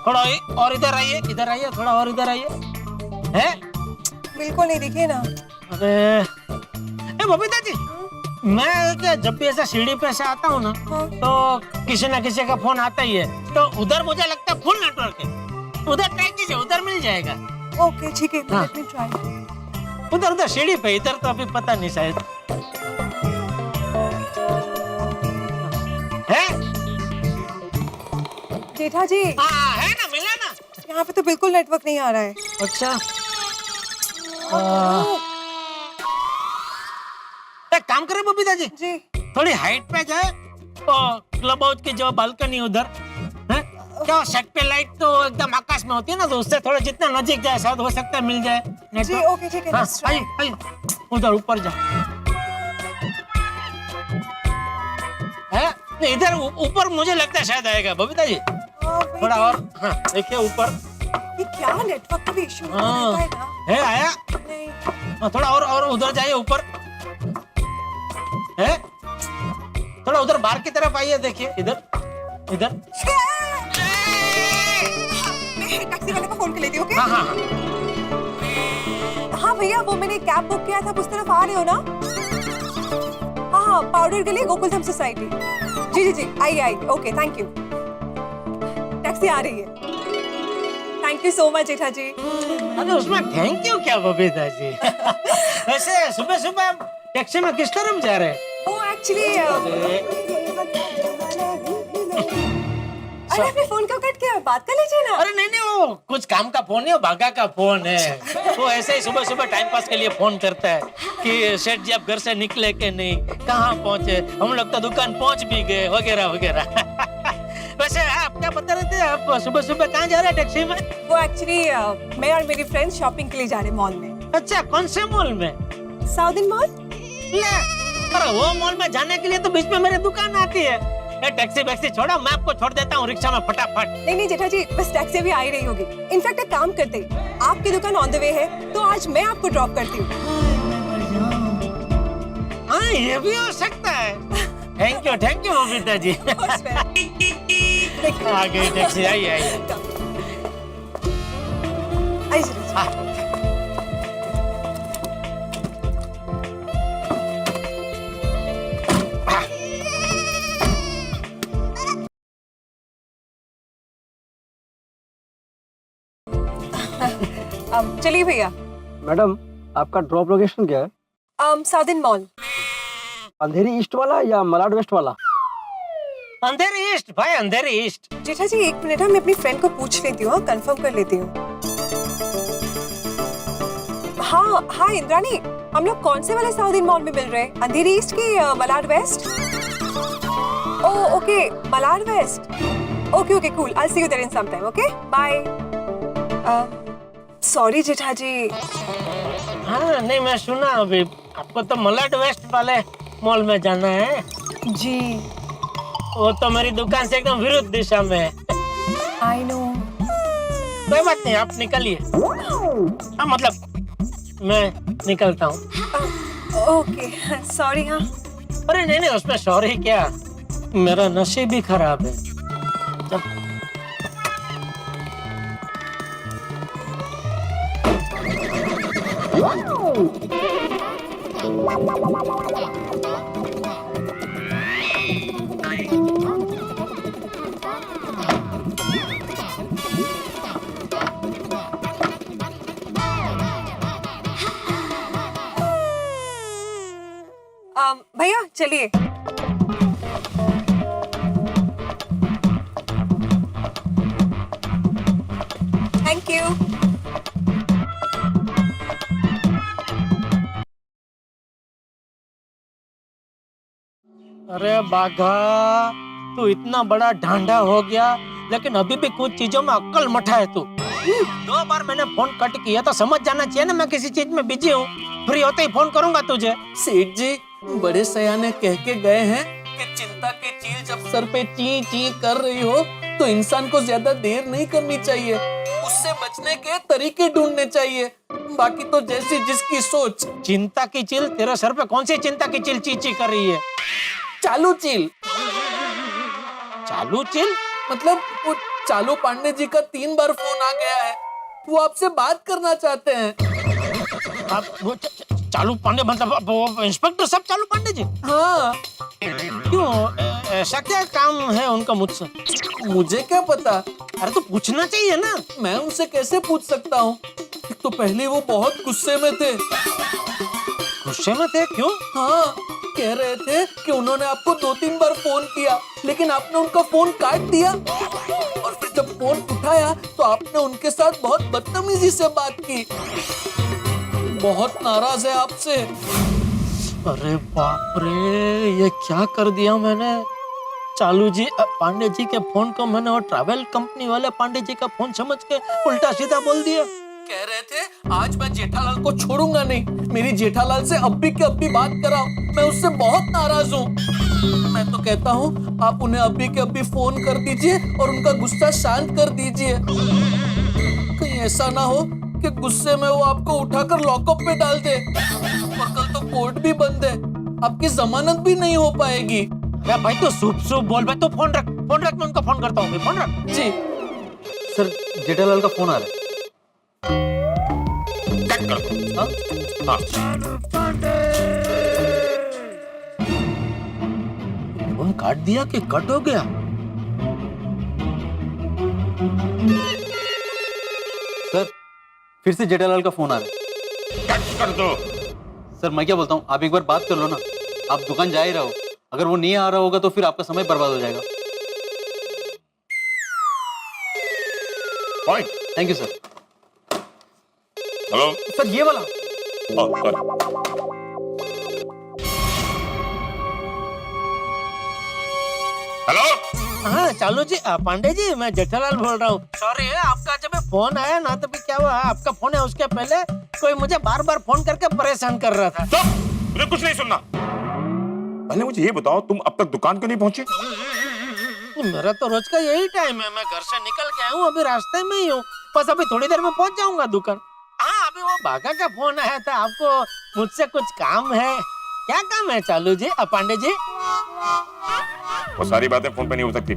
थोड़ा और इधर आइए, इधर आइए, थोड़ा और इधर आइए। है? बिल्कुल नहीं दिखे ना। अरे बबीता जी, मैं क्या जब भी ऐसा सीढ़ी पे से आता हूँ ना, तो किसी ना किसी का फोन आता ही है, तो उधर मुझे लगता है फुल नेटवर्क है। उधर ट्राई कीजिए, उधर मिल जाएगा। ओके ठीक है, हाँ। Let me try. उधर सीढ़ी पे, इधर तो अभी पता नहीं शायद है। जेठा जी। हाँ है ना, मिला ना? यहाँ पे तो बिल्कुल नेटवर्क नहीं आ रहा है। अच्छा एक काम करें बबीता जी, जी थोड़ी हाइट पे जाए और क्लब हाउस की जो बालकनी उधर है क्या सेट पे लाइट तो एकदम आकाश में होती है ना, तो उससे थोड़ा जितना नजीक जाए शायद हो सकता है मिल जाए जी नेटवर्क। ओके ठीक है। हाँ, let's try. आइए आइए उधर ऊपर जा है नहीं, इधर ऊपर मुझे लगता है शायद आएगा बबीता जी। wait. थोड़ा और हाँ देखिए ऊपर ये क्या नेटवर्क का भी इशू हाँ। है ना? है आया नहीं हाँ, थोड़ा और उधर जाइए ऊपर है, थोड़ा उधर बाहर की तरफ आइए, देखिए इधर इधर। मैं टैक्सी वाले को फोन कर लेती हूँ, ओके? हाँ हाँ हाँ हाँ भैया, वो मैंने कैब बुक किया था, आप उस तरफ आ रहे हो ना? हाँ हाँ, पाउडर गली गोकुलधाम सोसाइटी। जी जी जी, आइए आइए, ओके थैंक यू। टैक्सी आ रही है। थैंक यू सो मच जेठा जी। अरे उसमें थैंक यू क्या बबीता जी। वैसे सुबह सुबह टैक्सी में किस तरफ जा रहे हैं? वो एक्चुअली अरे आपने फोन क्यों कट किया? बात कर लीजिए ना। अरे नहीं नहीं, वो कुछ काम का फोन नहीं, वो भागा का फोन है। वो ऐसे ही सुबह सुबह टाइम पास के लिए फोन करता है कि सेठ जी आप घर से निकले के नहीं, कहाँ पहुँचे, हम लोग तो दुकान पहुँच भी गए वगैरह वगैरह। वैसे आप क्या बता रहे थे, आप सुबह सुबह कहाँ जा रहे हैं टैक्सी में? वो एक्चुअली मैं और मेरी फ्रेंड शॉपिंग के लिए जा रहे हैं मॉल में। अच्छा कौन से मॉल में? South mall. ले, अरे वो मॉल में जाने के लिए तो बीच में मेरी दुकान आती है। टैक्सी वैक्सी छोड़ो, मैं आपको छोड़ देता हूँ रिक्शा में फटाफट। नहीं नहीं जेठा जी, बस टैक्सी अभी आ ही रही होगी। इनफैक्ट एक काम करते, आपकी दुकान ऑन द वे है तो आज मैं आपको ड्रॉप करती हूँ। हाँ ये भी हो सकता है। Thank you Babita ji. आ गई टैक्सी, आइए आइए। आइए जेठा जी। हाँ। चलिए भैया। मैडम आपका ड्रॉप लोकेशन क्या है? South mall. अंधेरी ईस्ट वाला या मलाड वेस्ट वाला? अंधेरी ईस्ट भाई, अंधेरी ईस्ट। जेठा जी एक मिनट, मैं अपनी फ्रेंड को पूछ लेती हूँ, कंफर्म कर लेती हूँ। हाँ हाँ इंद्रानी, हम लोग कौन से वाले साउथ मॉल में मिल रहे हैं? अंधेरी ईस्ट की Malad west? Oh okay, Malad west. Okay okay cool, I will see you there in some time, okay bye. Sorry Jetha ji. हाँ नहीं मैं सुना अभी, आपको तो मलाड वेस्ट वाले मॉल में जाना है जी। वो तो मेरी दुकान से एकदम विरुद्ध दिशा में है। I know. कोई बात नहीं, आप निकलिए। हाँ मतलब मैं निकलता हूँ। Okay sorry. हाँ अरे नहीं नहीं, उसमें सॉरी क्या, मेरा नसीब ही खराब है। भैया चलिए। Thank you. अरे बाघा, तू इतना बड़ा ढांढा हो गया, लेकिन अभी भी कुछ चीजों में अक्ल मठा है तू। 2 बार मैंने फोन कट किया तो समझ जाना चाहिए ना मैं किसी चीज में बिजी हूँ, फ्री होते ही फोन करूंगा तुझे। सेठ जी बड़े सयाने कह के गए हैं कि चिंता की चील जब सर पे ची ची कर रही हो तो इंसान को ज्यादा देर नहीं करनी चाहिए, उससे बचने के तरीके ढूंढने चाहिए, बाकी तो जैसी जिसकी सोच। चिंता की चील? तेरे सर पे कौन सी चिंता की चील ची ची कर रही है? चालू चील। चालू चील मतलब वो चालू पांडे जी का 3 बार फोन आ गया है, वो आपसे बात करना चाहते हैं। आप वो चालू पांडे मतलब वो इंस्पेक्टर साहब चालू पांडे जी? हाँ। क्यों, ऐसा क्या काम है उनका मुझसे? मुझे क्या पता। अरे तो पूछना चाहिए ना। मैं उनसे कैसे पूछ सकता हूँ? तो पहले वो बहुत गुस्से में थे। गुस्से में थे? क्यों? हाँ, कह रहे थे कि उन्होंने आपको 2-3 बार फोन किया, लेकिन आपने उनका फोन काट दिया, और फिर जब फोन उठाया तो आपने उनके साथ बहुत बदतमीजी से बात की। बहुत नाराज है आपसे। अरे बाप रे, ये क्या कर दिया मैंने। चालू जी पांडे जी के फोन को मैंने और ट्रैवल कंपनी वाले पांडे जी का फोन समझ के उल्टा सीधा बोल दिया। कह रहे थे आज मैं जेठालाल को छोड़ूंगा नहीं, मेरी जेठालाल से अब भी बात कराओ, मैं उससे बहुत नाराज हूँ। मैं तो कहता हूँ आप उन्हें अभी के अभी फोन कर दीजिए और उनका गुस्सा शांत कर दीजिए। कहीं ऐसा ना हो कि गुस्से में वो आपको उठाकर लॉकअप में डाल दे, और कल तो कोर्ट भी बंद है, आपकी जमानत भी नहीं हो पाएगी। अरे भाई तो सूप बोल भाई, तो फोन रख मैं उनका फोन करता हूँ। फोन रख जी। सर जेठालाल का फोन आ रहा है। हाँ। फोन काट दिया कि कट हो गया। सर फिर से जेठालाल का फोन आ रहा है। कट कर दो। सर मैं क्या बोलता हूँ, आप एक बार बात कर लो ना। आप दुकान जा ही रहो, अगर वो नहीं आ रहा होगा तो फिर आपका समय बर्बाद हो जाएगा। Point. Thank you sir. Hello sir ये वाला। हेलो। हाँ चालू जी, पांडे जी मैं जेठालाल बोल रहा हूँ। सॉरी आपका जब फोन आया ना तभी क्या हुआ, आपका फोन है उसके पहले कोई मुझे बार बार फोन करके परेशान कर रहा था। तो मुझे कुछ नहीं सुनना। पहले मुझे ये बताओ तुम अब तक दुकान क्यों नहीं पहुंचे? मेरा तो रोज का यही टाइम है, मैं घर से निकल के आया हूँ, अभी रास्ते में ही हूँ, बस अभी थोड़ी देर में पहुंच जाऊंगा दुकान। हाँ अभी वो भागा का फोन आया था, आपको मुझसे कुछ काम है। क्या काम है चालू जी? पांडे जी वो सारी बातें फोन पे नहीं हो सकती।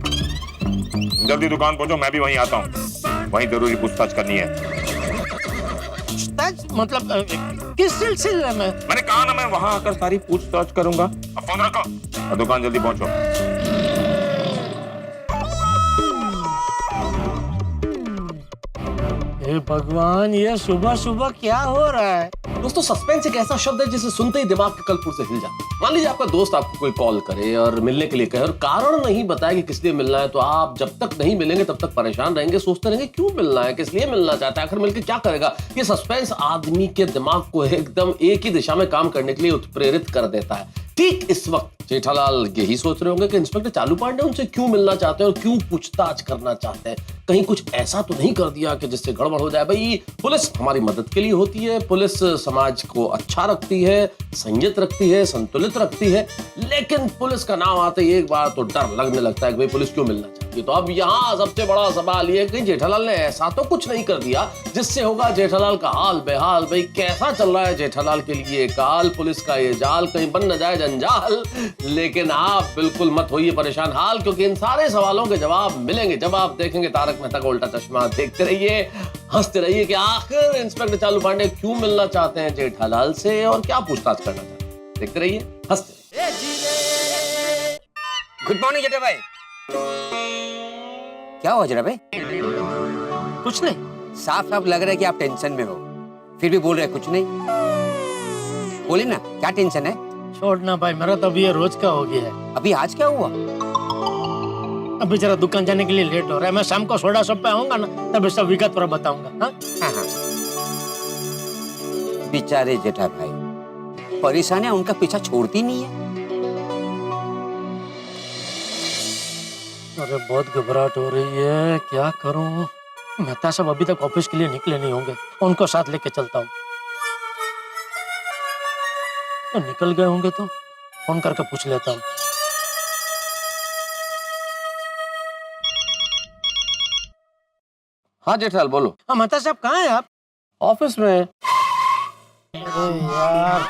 जल्दी दुकान पहुंचो, मैं भी वहीं आता हूँ, वहीं जरूरी पूछताछ करनी है। पूछताछ मतलब किस सिलसिले में? मैंने कहा ना मैं वहां आकर सारी पूछताछ करूंगा। अब फोन रखो और दुकान जल्दी पहुंचो। हे भगवान, ये सुबह सुबह क्या हो रहा है? दोस्तों सस्पेंस एक ऐसा शब्द है जिसे सुनते ही दिमाग के कलपुर से हिल जाता है। मान लीजिए आपका दोस्त आपको कोई कॉल करे और मिलने के लिए कहे और कारण नहीं बताए कि किस लिए मिलना है, तो आप जब तक नहीं मिलेंगे तब तक परेशान रहेंगे, सोचते रहेंगे क्यों मिलना है, किस लिए मिलना चाहता है, आखिर मिलकर क्या करेगा। ये सस्पेंस आदमी के दिमाग को एकदम एक ही दिशा में काम करने के लिए उत्प्रेरित कर देता है। ठीक इस वक्त जेठालाल यही सोच रहे होंगे कि इंस्पेक्टर चालू पांडे उनसे क्यों मिलना चाहते हैं और क्यों पूछताछ करना चाहते हैं। कहीं कुछ ऐसा तो नहीं कर दिया कि जिससे गड़बड़ हो जाए। भाई पुलिस हमारी मदद के लिए होती है, पुलिस समाज को अच्छा रखती है, संयत रखती है, संतुलित रखती है, लेकिन पुलिस का नाम आते ही एक बार तो डर लगने लगता है कि भाई पुलिस क्यों मिलना चाहती है। तो अब यहाँ सबसे बड़ा सवाल ये कि जेठालाल ने ऐसा तो कुछ नहीं कर दिया जिससे होगा जेठालाल का हाल बेहाल। भाई कैसा चल रहा है जेठालाल के लिए काल, पुलिस का ये जाल, कहीं बन न जाए जंजाल। लेकिन आप बिल्कुल मत होइए परेशान हाल, क्योंकि इन सारे सवालों के जवाब मिलेंगे जब आप देखेंगे तारक मेहता का उल्टा चश्मा। देखते रहिए, हंसते रहिए कि आखिर इंस्पेक्टर चालू पांडे क्यों मिलना चाहते हैं जेठालाल से और क्या पूछताछ करना चाहते हैं। देखते रहिए, हंसते रहिए। गुड मॉर्निंग जेठा भाई। क्या हुआ जेठा भाई? कुछ नहीं। साफ साफ लग रहा है कि आप टेंशन में हो, फिर भी बोल रहे कुछ नहीं। बोले ना क्या टेंशन है? छोड़ना भाई, मेरा तो अभी ये रोज का हो गया है। अभी आज क्या हुआ? अभी जरा दुकान जाने के लिए लेट हो रहा है, मैं शाम को सोडा शॉप पे आऊंगा ना तब सब विगत पर बताऊंगा। हाँ हाँ। बेचारे जेठा भाई, परेशानियां उनका पीछा छोड़ती नहीं है। अरे बहुत घबराहट हो रही है, क्या करूं? मेहता साहब अभी तक ऑफिस के लिए निकले नहीं होंगे, उनको साथ लेके चलता हूँ। तो निकल गए होंगे तो फोन करके पूछ लेता हूँ। हाँ जेठालाल बोलो। हाँ मेहता साहब कहाँ हैं आप? ऑफिस में। अरे यार,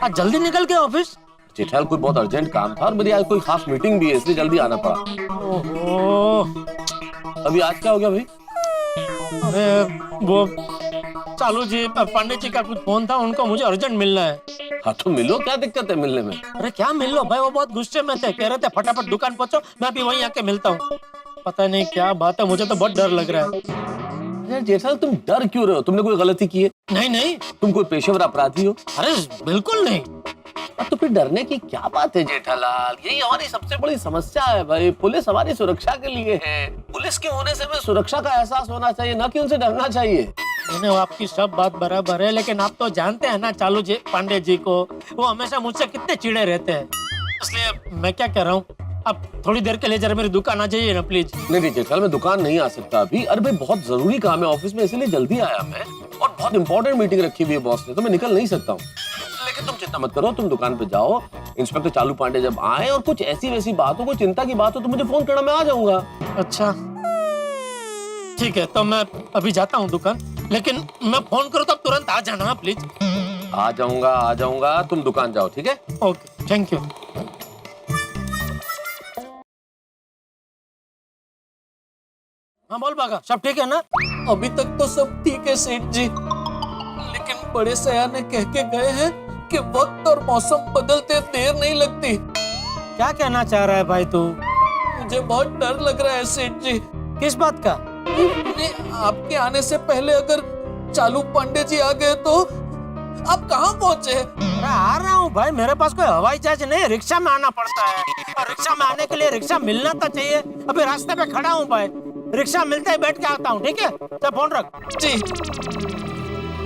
आज जल्दी निकल के ऑफिस? जेठालाल कोई बहुत अर्जेंट काम था और मेरी आज कोई खास मीटिंग भी है, इसलिए जल्दी आना पड़ा। ओहो, अभी आज क्या हो गया भाई? अरे वो चालू जी पांडे जी का कुछ फोन था, उनको मुझे अर्जेंट मिलना है। हाँ तो मिलो, क्या दिक्कत है मिलने में? अरे क्या मिल लो भाई, वो बहुत गुस्से में थे, कह रहे थे फटाफट दुकान पहुंचो, मैं भी वहीं आके मिलता हूँ। पता नहीं क्या बात है, मुझे तो बहुत डर लग रहा है। अरे जेठालाल तुम डर क्यों रहे हो? तुमने कोई गलती की है? नहीं नहीं। तुम कोई पेशेवर अपराधी हो? अरे बिल्कुल नहीं। तो फिर डरने की क्या बात है जेठालाल? यही हमारी सबसे बड़ी समस्या है भाई। पुलिस हमारी सुरक्षा के लिए है। पुलिस के होने से हमें सुरक्षा का एहसास होना चाहिए, ना कि उनसे डरना चाहिए। मैंने आपकी सब बात बराबर है, लेकिन आप तो जानते हैं ना चालू जी पांडे जी को, वो हमेशा मुझसे कितने चिड़े रहते हैं। इसलिए मैं क्या कह रहा हूँ, आप थोड़ी देर के लिए जरा मेरी दुकान आ जाइए ना प्लीज। नहीं जेठालाल, मैं दुकान नहीं आ सकता अभी। अरे भाई बहुत जरूरी काम है ऑफिस में, इसीलिए जल्दी आया मैं, और बहुत इंपॉर्टेंट मीटिंग रखी हुई है बॉस ने, तो मैं निकल नहीं सकता हूँ। लेकिन तुम चिंता मत करो, तुम दुकान पे जाओ। इंस्पेक्टर चालू पांडे जब आए और कुछ ऐसी वैसी बात हो, कोई चिंता की बात हो, तो मुझे फोन करना, मैं आ जाऊंगा। अच्छा ठीक है, तो मैं अभी जाता हूँ दुकान, लेकिन मैं फोन करूँ तो तुरंत आ जाना प्लीज। आ जाऊंगा, तुम दुकान जाओ, ठीक है? Okay, thank you. हाँ बोल बागा, सब ठीक है ना? अभी तक तो सब ठीक है सेठ जी, लेकिन बड़े सयाने कह के गए हैं कि वक्त और मौसम बदलते देर नहीं लगती। क्या कहना चाह रहा है भाई तू? मुझे बहुत डर लग रहा है सेठ जी। किस बात का? आपके आने से पहले अगर चालू पांडे जी आ गए तो आप कहाँ पहुँचे? अरे आ रहा हूँ भाई, मेरे पास कोई हवाई जहाज नहीं, रिक्शा में आना पड़ता है, और रिक्शा में आने के लिए रिक्शा मिलना तो चाहिए। अभी रास्ते पे खड़ा हूँ भाई, रिक्शा मिलते ही बैठ के आता हूँ, ठीक है? तो फोन रख। जी।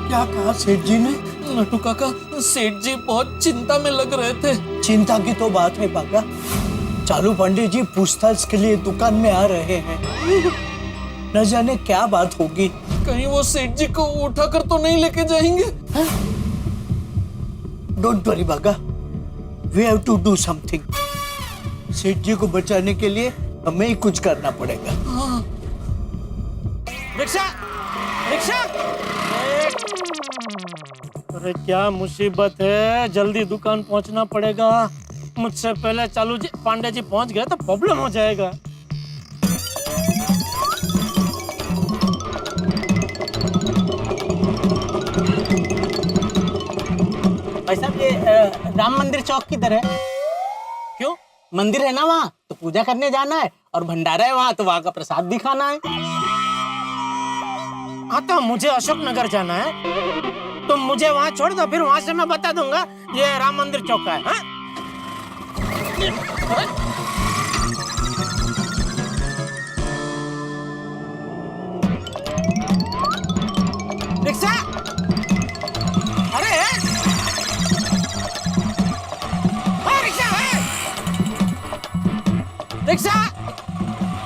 क्या कहा सेठ जी ने? नटू काका, सेठ जी बहुत चिंता में लग रहे थे। चिंता की तो बात है पाका, चालू पांडे जी पूछताछ के लिए दुकान में आ रहे हैं। न जाने क्या बात होगी। कहीं वो सेठ जी को उठाकर तो नहीं लेके जाएंगे? Don't worry Bagha, we have to do something. सेठ जी को बचाने के लिए हमें ही कुछ करना पड़ेगा। हाँ। Rickshaw, rickshaw! अरे क्या मुसीबत है, जल्दी दुकान पहुंचना पड़ेगा। मुझसे पहले चालू जी पांडे जी पहुंच गए तो प्रॉब्लम हो जाएगा। भाई साहब, ये राम मंदिर चौक किधर है? क्यों? मंदिर है ना वहाँ, तो पूजा करने जाना है, और भंडारा है वहाँ, तो वहाँ का प्रसाद भी खाना है। हाँ तो मुझे अशोक नगर जाना है, तुम मुझे वहाँ छोड़ दो, फिर वहाँ से मैं बता दूंगा ये राम मंदिर चौक का है। हाँ? रिक्शा! अरे रिक्शा! रिक्शा!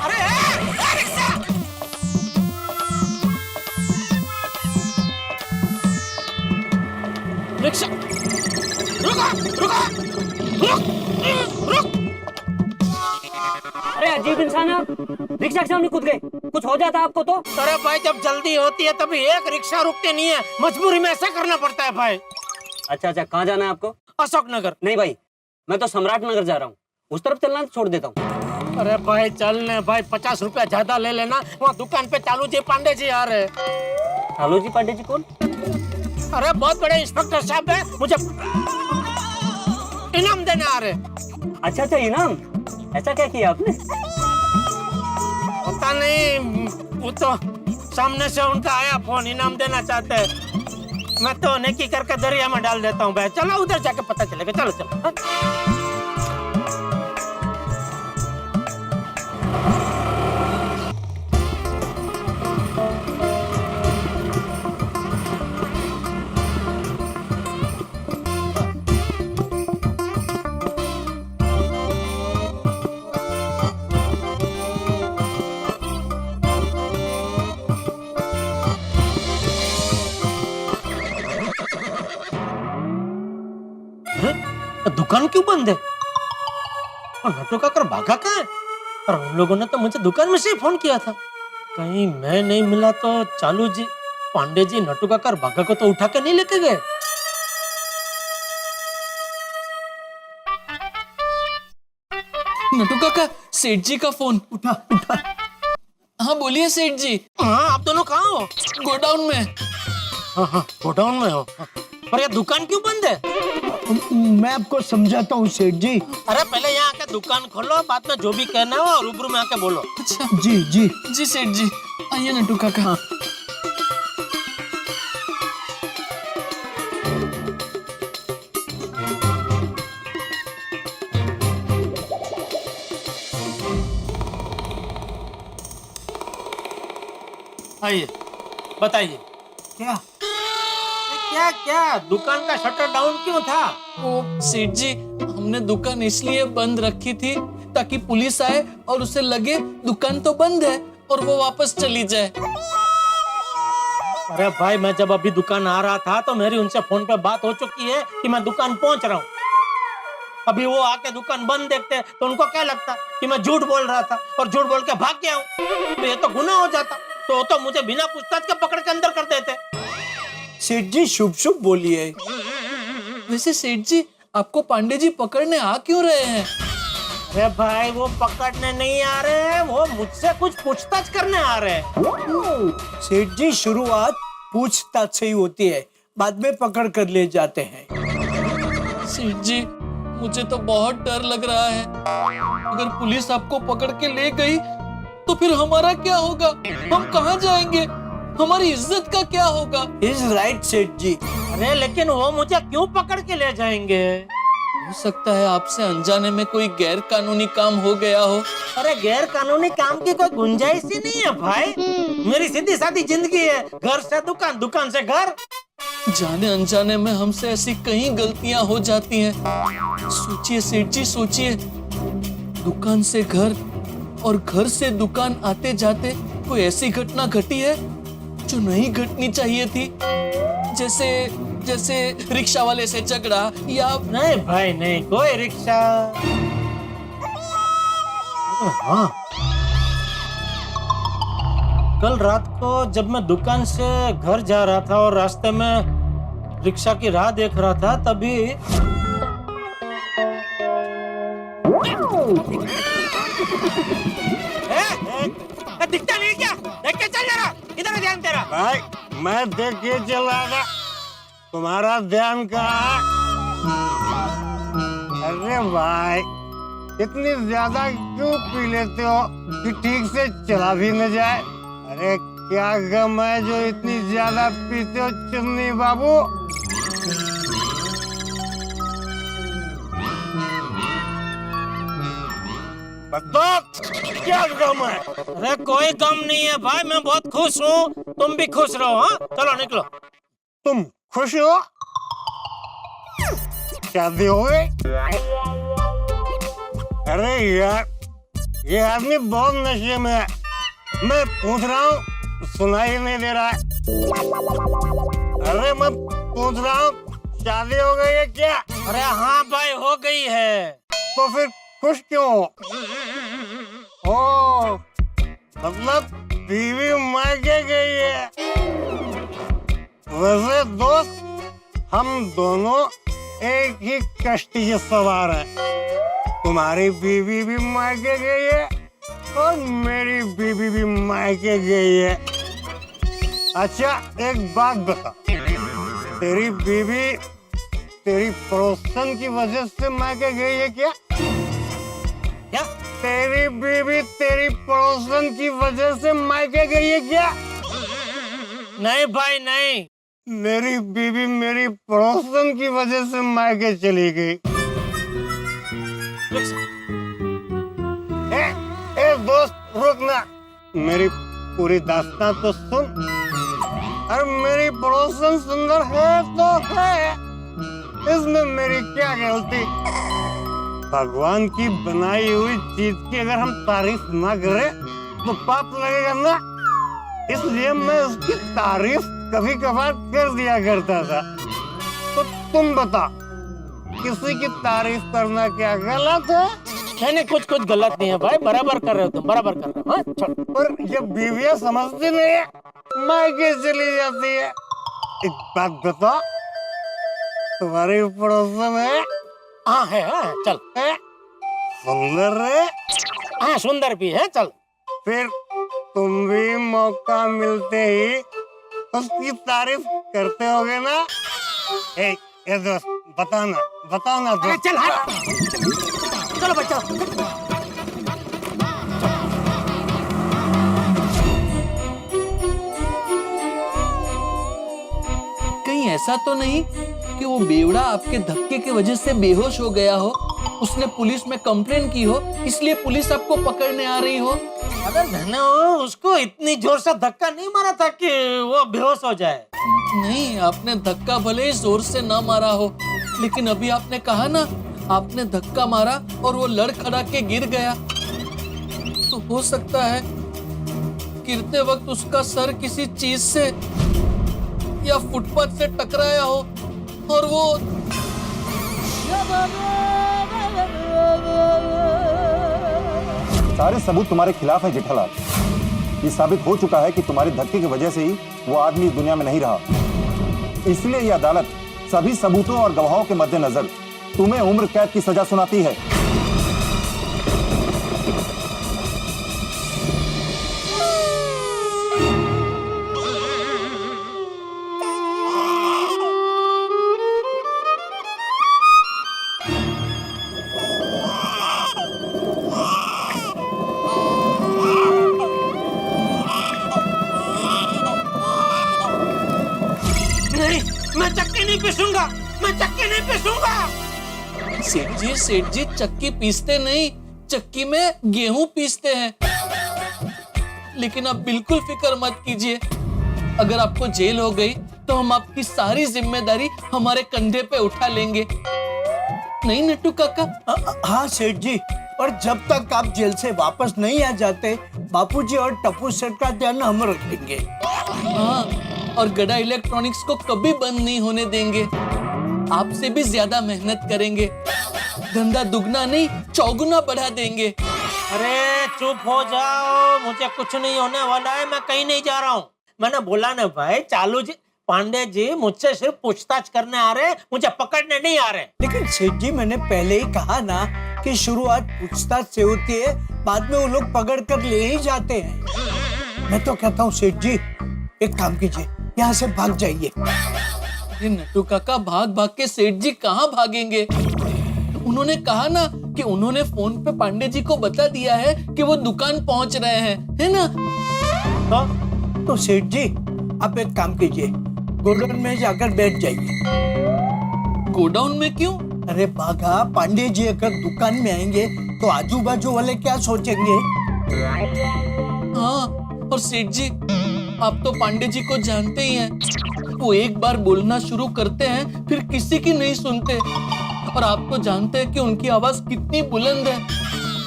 अरे रिक्शा! रिक्शा! रुक! अरे अजीब इंसान है आप, रिक्शा के सामने कूद गए, कुछ हो जाता आपको तो? अरे भाई जब जल्दी होती है तभी एक रिक्शा रुकते नहीं है, मजबूरी में ऐसा करना पड़ता है भाई। अच्छा, कहाँ जाना है आपको? अशोक नगर। नहीं भाई, मैं तो सम्राट नगर जा रहा हूँ, उस तरफ चलना छोड़ देता हूँ। अरे भाई चलने भाई, 50 रुपया ज्यादा ले लेना, वहाँ दुकान पे चालू जी पांडे जी आ रहे। चालू जी पांडे जी कौन? अरे बहुत बड़े इंस्पेक्टर साहब है, मुझे इनाम देने आ रहे। अच्छा इनाम, ऐसा क्या किया आपने? पता नहीं, वो तो सामने से उनका आया फोन, इनाम देना चाहते हैं। मैं तो नेकी करके दरिया में डाल देता हूँ भाई, चलो उधर जाके पता चलेगा। चलो चलो। दुकान क्यों बंद है? और नटू काका भागा कहाँ है? और उन लोगों ने तो मुझे दुकान में से ही फोन किया था। कहीं मैं नहीं मिला तो चालू जी पांडे जी नटू काका भागा को तो उठा के नहीं लेके गए। नटू काका, सेठ जी का फोन। उठा। हाँ बोलिए सेठ जी। हाँ आप दोनों कहाँ हो? गोडाउन में। हाँ गोडाउन में हो। पर ये दुकान क्यों बंद है? मैं आपको समझाता हूँ सेठ जी। अरे पहले यहाँ आके दुकान खोलो, बाद में जो भी कहना हो रूबरू में आके बोलो। अच्छा जी सेठ जी, आइए नटू काका। आइए, बताइए क्या क्या क्या दुकान का शटर डाउन क्यों था? ओ सेठ जी, हमने दुकान इसलिए बंद रखी थी ताकि पुलिस आए और उसे लगे दुकान तो बंद है और वो वापस चली जाए। अरे भाई, मैं जब अभी दुकान आ रहा था तो मेरी उनसे फोन पे बात हो चुकी है कि मैं दुकान पहुंच रहा हूँ। अभी वो आके दुकान बंद देखते तो उनको क्या लगता कि मैं झूठ बोल रहा था और झूठ बोल के भाग गया हूँ, तो ये तो गुनाह हो जाता। तो वो तो मुझे बिना पूछताछ के पकड़ के अंदर कर देते। सेठ जी शुभ शुभ बोलिए। वैसे सेठ जी, आपको पांडे जी पकड़ने आ क्यों रहे हैं? अरे भाई, वो पकड़ने नहीं आ रहे हैं, वो मुझसे कुछ पूछताछ करने आ रहे हैं। सेठ जी, शुरुआत पूछताछ से ही होती है, बाद में पकड़ कर ले जाते हैं। सेठ जी, मुझे तो बहुत डर लग रहा है। अगर पुलिस आपको पकड़ के ले गई तो फिर हमारा क्या होगा? हम कहाँ जाएंगे? हमारी इज्जत का क्या होगा? इज राइट सेठ जी। अरे लेकिन वो मुझे क्यों पकड़ के ले जाएंगे? हो सकता है आपसे अनजाने में कोई गैर कानूनी काम हो गया हो। अरे गैर कानूनी काम की कोई गुंजाइश ही नहीं है भाई। मेरी सीधी सादी जिंदगी है, घर से दुकान, दुकान से घर। जाने अनजाने में हमसे ऐसी कई गलतियां हो जाती हैं। सोचिए सेठ जी, सोचिए, दुकान से घर और घर से दुकान आते जाते कोई ऐसी घटना घटी है जो नहीं घटनी चाहिए थी, जैसे रिक्शा वाले से झगड़ा या... नहीं भाई नहीं, कोई रिक्शा। हाँ, कल रात को जब मैं दुकान से घर जा रहा था और रास्ते में रिक्शा की राह देख रहा था, तभी दिखता नहीं क्या? देख के चल जरा, इधर ध्यान तेरा। भाई मैं देख के चल रहा था, तुम्हारा ध्यान कहाँ? अरे भाई, इतनी ज्यादा क्यों पी लेते हो कि ठीक से चला भी न जाए? अरे क्या गम है जो इतनी ज्यादा पीते हो चुन्नी बाबू? बताओ क्या गम है? अरे कोई गम नहीं है भाई, मैं बहुत खुश हूँ। तुम भी खुश रहो। हाँ, चलो निकलो। तुम खुश हो? शादी हो गई? अरे यार, ये आदमी बहुत नशे में है। मैं पूछ रहा हूँ, सुनाई नहीं दे रहा है। अरे मैं पूछ रहा हूँ, शादी हो गई है क्या? अरे हाँ भाई, हो गई है। तो फिर खुश क्यों हो? ओ, मतलब बीवी मायके गई है। वैसे दोस्त, हम दोनों एक ही कश्ती के सवार हैं। तुम्हारी बीवी भी मायके गई है और मेरी बीवी भी मायके गई है। अच्छा एक बात बता, तेरी बीवी तेरी पड़ोसन की वजह से मायके गई है क्या? क्या? तेरी बीवी तेरी पड़ोसन की वजह से मायके गई है क्या? नहीं भाई नहीं, मेरी बीवी मेरी पड़ोसन की वजह से मायके चली गई। ए दोस्त रुक ना, मेरी पूरी दास्तां तो सुन। अरे मेरी पड़ोसन सुंदर है तो है, इसमें मेरी क्या गलती? भगवान की बनाई हुई चीज की अगर हम तारीफ ना करें तो पाप लगेगा ना, इसलिए मैं उसकी तारीफ कभी कभार कर दिया करता था। तो तुम बता, किसी की तारीफ करना क्या गलत है? नहीं, कुछ गलत नहीं है भाई, बराबर कर रहे हो तुम, बराबर कर रहे हो। पर जब बीवियां समझती नहीं है, मायके चली जाती है। एक बात बता, तुम्हारी पड़ोसन है? हाँ है, चल। सुंदर है? हाँ सुंदर भी है, चल। फिर तुम भी मौका मिलते ही उसकी तारीफ करते होगे ना? ए दोस्त, बताओ ना दोस्त। चल हट, चलो बच्चों। कहीं ऐसा तो नहीं कि वो बेवड़ा आपके धक्के की वजह से बेहोश हो गया हो उसने पुलिस में कंप्लेन की हो, इसलिए पुलिस आपको पकड़ने आ रही हो। अरे मैंने उसको इतनी जोर से धक्का नहीं मारा था कि वो बेहोश हो जाए। नहीं, आपने धक्का भले ही जोर से ना मारा हो, लेकिन अभी आपने कहा ना, आपने धक्का मारा और वो लड़खड़ा के गिर गया। तो हो सकता है गिरते वक्त उसका सर किसी चीज से या फुटपाथ से टकराया हो और वो सारे सबूत तुम्हारे खिलाफ है जेठालाल। ये साबित हो चुका है कि तुम्हारे धक्के की वजह से ही वो आदमी इस दुनिया में नहीं रहा। इसलिए ये अदालत सभी सबूतों और गवाहों के मद्देनजर तुम्हें उम्र कैद की सजा सुनाती है। मैं चक्की नहीं पीसूंगा, मैं चक्की नहीं पीसूंगा। सेठ जी चक्की पीसते नहीं, चक्की में गेहूं पीसते हैं। लेकिन आप बिल्कुल फिक्र मत कीजिए, अगर आपको जेल हो गई तो हम आपकी सारी जिम्मेदारी हमारे कंधे पे उठा लेंगे। नहीं नट्टू काका? हाँ सेठ जी, और जब तक आप जेल से वापस नहीं आ जाते, बापूजी और टप्पू सेठ का ध्यान हम रखेंगे। हाँ, और गड़ा इलेक्ट्रॉनिक्स को कभी बंद नहीं होने देंगे। आपसे भी ज्यादा मेहनत करेंगे, धंधा दुगना नहीं चौगुना बढ़ा देंगे। अरे चुप हो जाओ, मुझे कुछ नहीं होने वाला है, मैं कहीं नहीं जा रहा हूँ। मैंने बोला ना भाई, चालू जी पांडे जी मुझसे सिर्फ पूछताछ करने आ रहे हैं, मुझे पकड़ने नहीं आ रहे। लेकिन सेठ जी मैंने पहले ही कहा ना कि शुरुआत पूछताछ से होती है, बाद में वो लोग पकड़ कर ले ही जाते हैं। मैं तो कहता हूँ सेठ जी, एक काम कीजिए, यहाँ से भाग जाइए। नट्टू काका भाग भाग के सेठ जी कहाँ भागेंगे? उन्होंने कहा ना कि उन्होंने फोन पे पांडे जी को बता दिया है कि वो दुकान पहुंच रहे हैं, है ना? तो सेठ जी आप एक काम कीजिए, गोडाउन में जाकर बैठ जाइए। गोडाउन में क्यों? अरे बाघा, पांडे जी अगर दुकान में आएंगे तो आजू बाजू वाले क्या सोचेंगे? हाँ, और सेठ जी आप तो पांडे जी को जानते ही हैं, वो एक बार बोलना शुरू करते हैं फिर किसी की नहीं सुनते। और आप तो जानते हैं कि उनकी आवाज कितनी बुलंद है।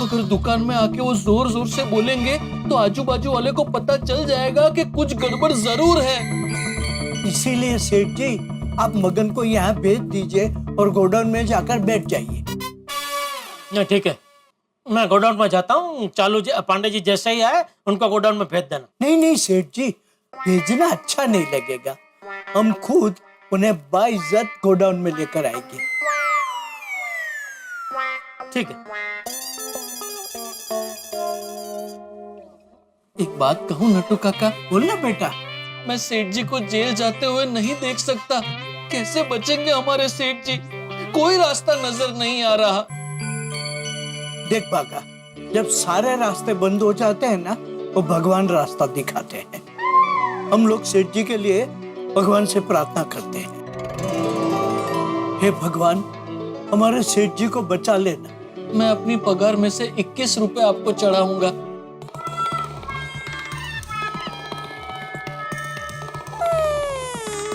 अगर दुकान में आके वो जोर जोर से बोलेंगे तो आजू बाजू वाले को पता चल जाएगा कि कुछ गड़बड़ जरूर है। इसीलिए सेठ जी आप मगन को यहाँ भेज दीजिए और गोडाउन में जाकर बैठ जाइए। ठीक है, मैं गोडाउन में जाता हूँ। चालू जी पांडे जी जैसे ही आए उनको गोडाउन में भेज देना। नहीं नहीं सेठ जी, भेजना अच्छा नहीं लगेगा, हम खुद उन्हें बाइज्जत गोडाउन में लेकर आएंगे। ठीक है। एक बात कहूँ नट्टू काका? बोलना बेटा। मैं सेठ जी को जेल जाते हुए नहीं देख सकता। कैसे बचेंगे हमारे सेठ जी? कोई रास्ता नजर नहीं आ रहा। देख बागा, जब सारे रास्ते बंद हो जाते हैं ना, तो भगवान रास्ता दिखाते हैं। हम लोग सेठ जी के लिए भगवान से प्रार्थना करते हैं, हे भगवान हमारे सेठ जी को बचा लेना। मैं अपनी पगार में से 21 रुपए आपको चढ़ाऊंगा।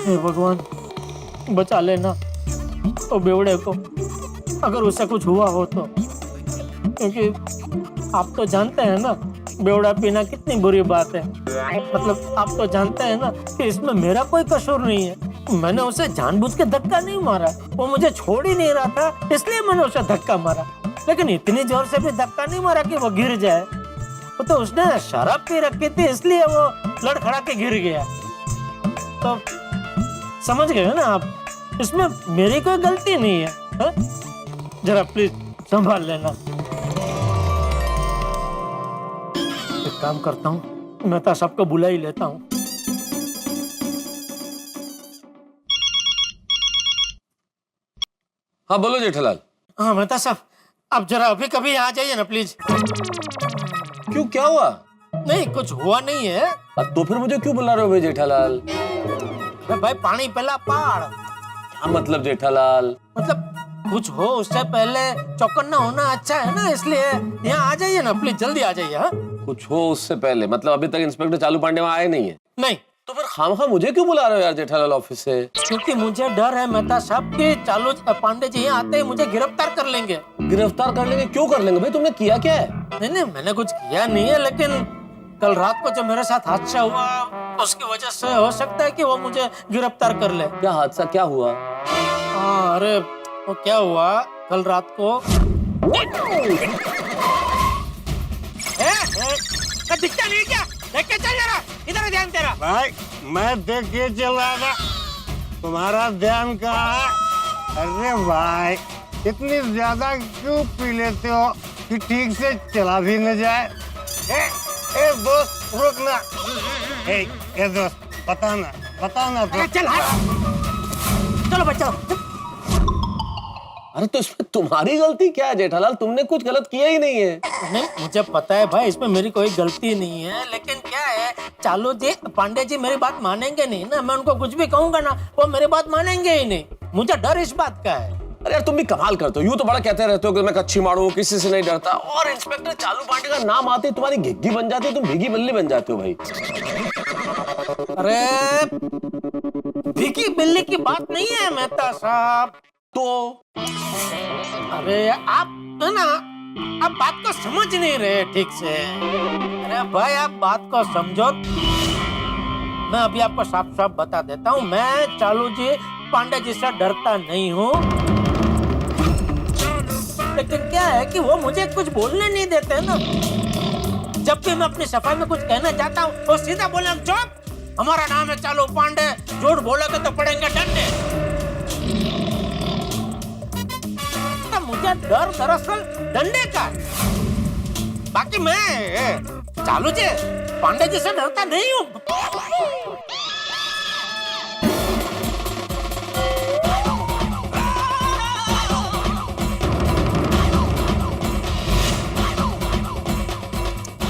हे भगवान बचा लेना तो बेवड़े को, अगर उससे कुछ हुआ हो तो। क्योंकि आप तो जानते हैं ना बेवड़ा पीना कितनी बुरी बात है। मतलब आप तो जानते हैं ना कि इसमें मेरा कोई कसूर नहीं है। मैंने उसे जानबूझ के धक्का नहीं मारा, वो मुझे छोड़ ही नहीं रहा था, इसलिए मैंने उसे धक्का मारा। लेकिन इतनी जोर से भी धक्का नहीं मारा कि वो गिर जाए। वो तो उसने शराब पी रखी थी, इसलिए वो लड़खड़ा के गिर गया। तो समझ गए ना आप, इसमें मेरी कोई गलती नहीं है। जरा प्लीज संभाल लेना। एक काम करता हूँ, मैं तो सबको बुला ही लेता हूँ। हाँ बोलो जेठालाल। हाँ मेहता साहब, आप जरा अभी कभी आ जाइए ना प्लीज। क्यों, क्या हुआ? नहीं कुछ हुआ नहीं है। अब तो फिर मुझे क्यों बुला रहे हो भाई जेठालाल? भाई पानी पिला पाड़। क्या मतलब जेठालाल? मतलब कुछ हो उससे पहले चौकन्ना होना अच्छा है ना, इसलिए यहाँ आ जाइए ना प्लीज, जल्दी आ जाइए। हाँ कुछ हो उससे पहले मतलब अभी तक इंस्पेक्टर चालू पांडे वहां आए नहीं है? नहीं, तो फिर खामखा मुझे क्यों बुला रहे हो यार जेठालाल ऑफिस से? क्योंकि मुझे डर है मेहता साहब कि चालू पांडे जी यहाँ आते ही मुझे गिरफ्तार कर लेंगे। गिरफ्तार कर लेंगे? क्यों कर लेंगे भाई, तुमने किया क्या है? नहीं नहीं, मैंने कुछ किया नहीं है, लेकिन कल रात को जो मेरे साथ हादसा हुआ उसकी वजह से हो सकता है कि वो मुझे गिरफ्तार कर ले। क्या हादसा, क्या हुआ? हाँ अरे वो क्या हुआ कल रात को, दिखता नहीं क्या? देख के चल जरा, इधर है ध्यान तेरा। भाई मैं देख के चल रहा था, तुम्हारा ध्यान कहाँ है? अरे भाई इतनी ज्यादा क्यों पी लेते हो कि ठीक से चला भी न जाए? ए दोस्त रुक ना। ए दोस्त बताओ ना तो। चल चलो बच्चों। अरे तो इसमें तुम्हारी गलती क्या है जेठालाल, तुमने कुछ गलत किया ही नहीं है। नहीं मुझे पता है भाई, इसमें मेरी कोई गलती नहीं है, लेकिन क्या है चालू जी पांडे जी मेरी बात मानेंगे नहीं ना, मैं उनको कुछ भी कहूंगा ना वो मेरी बात मानेंगे ही नहीं, मुझे डर इस बात का है। अरे यार तुम भी कमाल करते हो, यूं तो बड़ा कहते रहते हो कि मैं कच्ची मारू हूं, किसी से नहीं डरता, और इंस्पेक्टर चालू पांडे का नाम आते ही तुम्हारी घिग्गी बन जाती है, तुम भीगी बल्ली बन जाते हो भाई। अरे भीगी बिल्ली की बात नहीं है मेहता साहब। तो अरे आप है ना, आप बात को समझ नहीं रहे ठीक से। अरे भाई आप बात को समझो, मैं अभी आपको साफ साफ बता देता हूँ, मैं चालू जी पांडे जी से डरता नहीं हूँ, लेकिन क्या है कि वो मुझे कुछ बोलने नहीं देते ना। जब भी मैं अपनी सफाई में कुछ कहना चाहता हूँ वो सीधा बोले चुप, हमारा नाम है चालू पांडे, झूठ बोलोगे तो पड़ेंगे डंडे। मुझे डर दरअसल डंडे का, बाकी मैं चालू जी पांडे जी से डरता नहीं हूँ।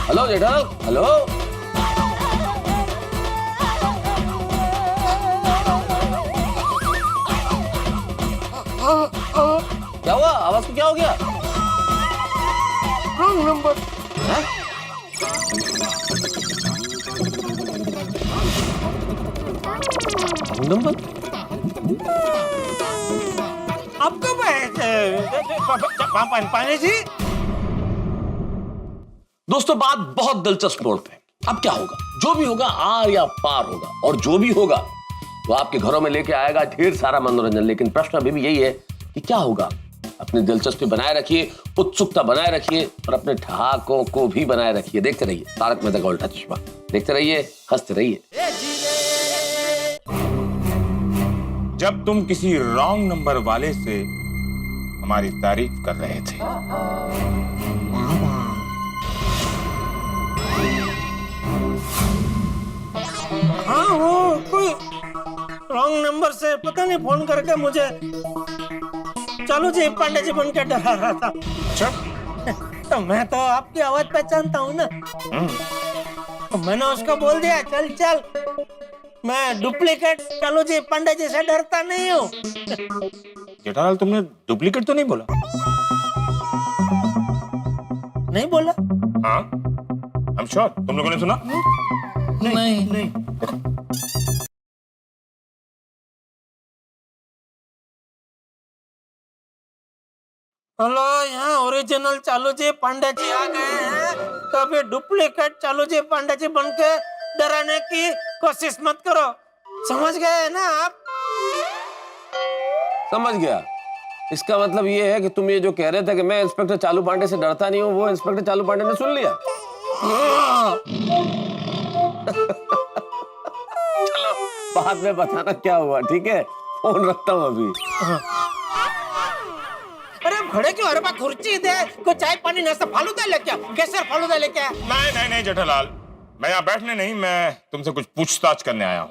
Hello Jethalal, hello. क्या हुआ, आवाज को क्या हो गया? Wrong number. नंबर? आपको पांडे जी। दोस्तों बात बहुत दिलचस्प मोड़ पे। अब क्या होगा, जो भी होगा आर या पार होगा, और जो भी होगा वो आपके घरों में लेके आएगा ढेर सारा मनोरंजन। लेकिन प्रश्न अभी भी यही है कि क्या होगा। अपनी दिलचस्पी बनाए रखिए, उत्सुकता बनाए रखिए, और अपने ठहाकों को भी बनाए रखिए। देखते रहिए तारक मेहता का उल्टा चश्मा, देखते रहिए, हंसते रहिए। जब तुम किसी रॉन्ग नंबर वाले से हमारी तारीफ कर रहे थे, हाँ वो कोई रॉन्ग नंबर से पता नहीं फोन करके मुझे चालू जी पांडे जी बन के डरा रहा था। तो मैं तो आपकी आवाज पहचानता हूँ ना, तो मैंने उसको बोल दिया चल चल, मैं डुप्लीकेट चालू जी पांडे जी से डरता नहीं हूँ। जेठालाल तुमने डुप्लीकेट तो नहीं बोला? नहीं बोला? हाँ आई एम श्योर। तुम लोगों ने सुना? नहीं। हेलो, यहाँ ओरिजिनल चालू जी पांडे जी आ गए हैं, तो अभी डुप्लीकेट चालू जी पांडे जी बन के डराने की कोशिश मत करो, समझ गए ना आप? समझ गया। इसका मतलब ये है कि तुम ये जो कह रहे थे कि मैं इंस्पेक्टर चालू पांडे से डरता नहीं हूँ, वो इंस्पेक्टर चालू पांडे ने सुन लिया। चलो बाद में बताना क्या हुआ, ठीक है? फोन रखता हूँ अभी। अरे खड़े क्यों, अरे कुर्सी दे, कोई चाय पानी नाश्ता फालूदा लेके, केसर फालूदा लेके। नहीं जेठालाल, मैं यहाँ बैठने नहीं, मैं तुमसे कुछ पूछताछ करने आया हूँ।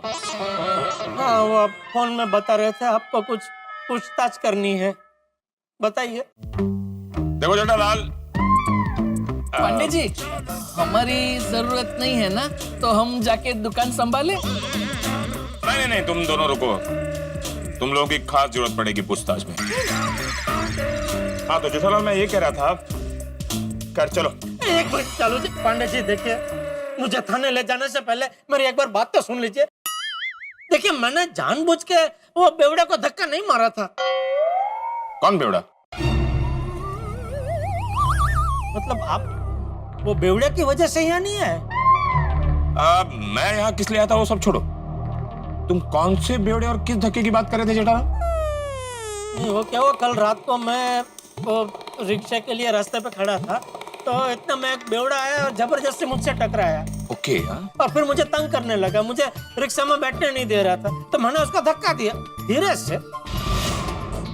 हाँ वो आप फोन में बता रहे थे आपको कुछ पूछताछ करनी है, बताइए। देखो जेठालाल, पांडे जी हमारी जरूरत नहीं है ना, तो हम जाके दुकान संभाले? नहीं तुम दोनों रुको, तुम लोगों की खास जरूरत पड़ेगी पूछताछ में। हाँ तो जेठालाल मैं ये कह रहा था, कर चलो। एक मिनट चालू जी, पांडे जी देखिए, मुझे थाने ले जाने से पहले मेरी एक बार बात तो सुन लीजिए। देखिए मैंने जानबूझ के वो बेवड़े को धक्का नहीं मारा था। कौन बेवड़ा? मतलब आप वो बेवड़े की वजह से यहाँ नहीं है? मैं यहाँ किस लिए आता वो सब छोड़ो। तुम कौन से बेवड़े और किस धक्के की बात कर रहे थे जेठालाल? नहीं वो क्या, वो कल रात को मैं वो रिक्शा के लिए रास्ते पे खड़ा था, तो इतना में एक बेवड़ा आया और जबरदस्ती मुझसे टकराया। ओके। और फिर मुझे तंग करने लगा, मुझे रिक्शा में बैठने नहीं दे रहा था, तो मैंने उसको धक्का दिया धीरे से।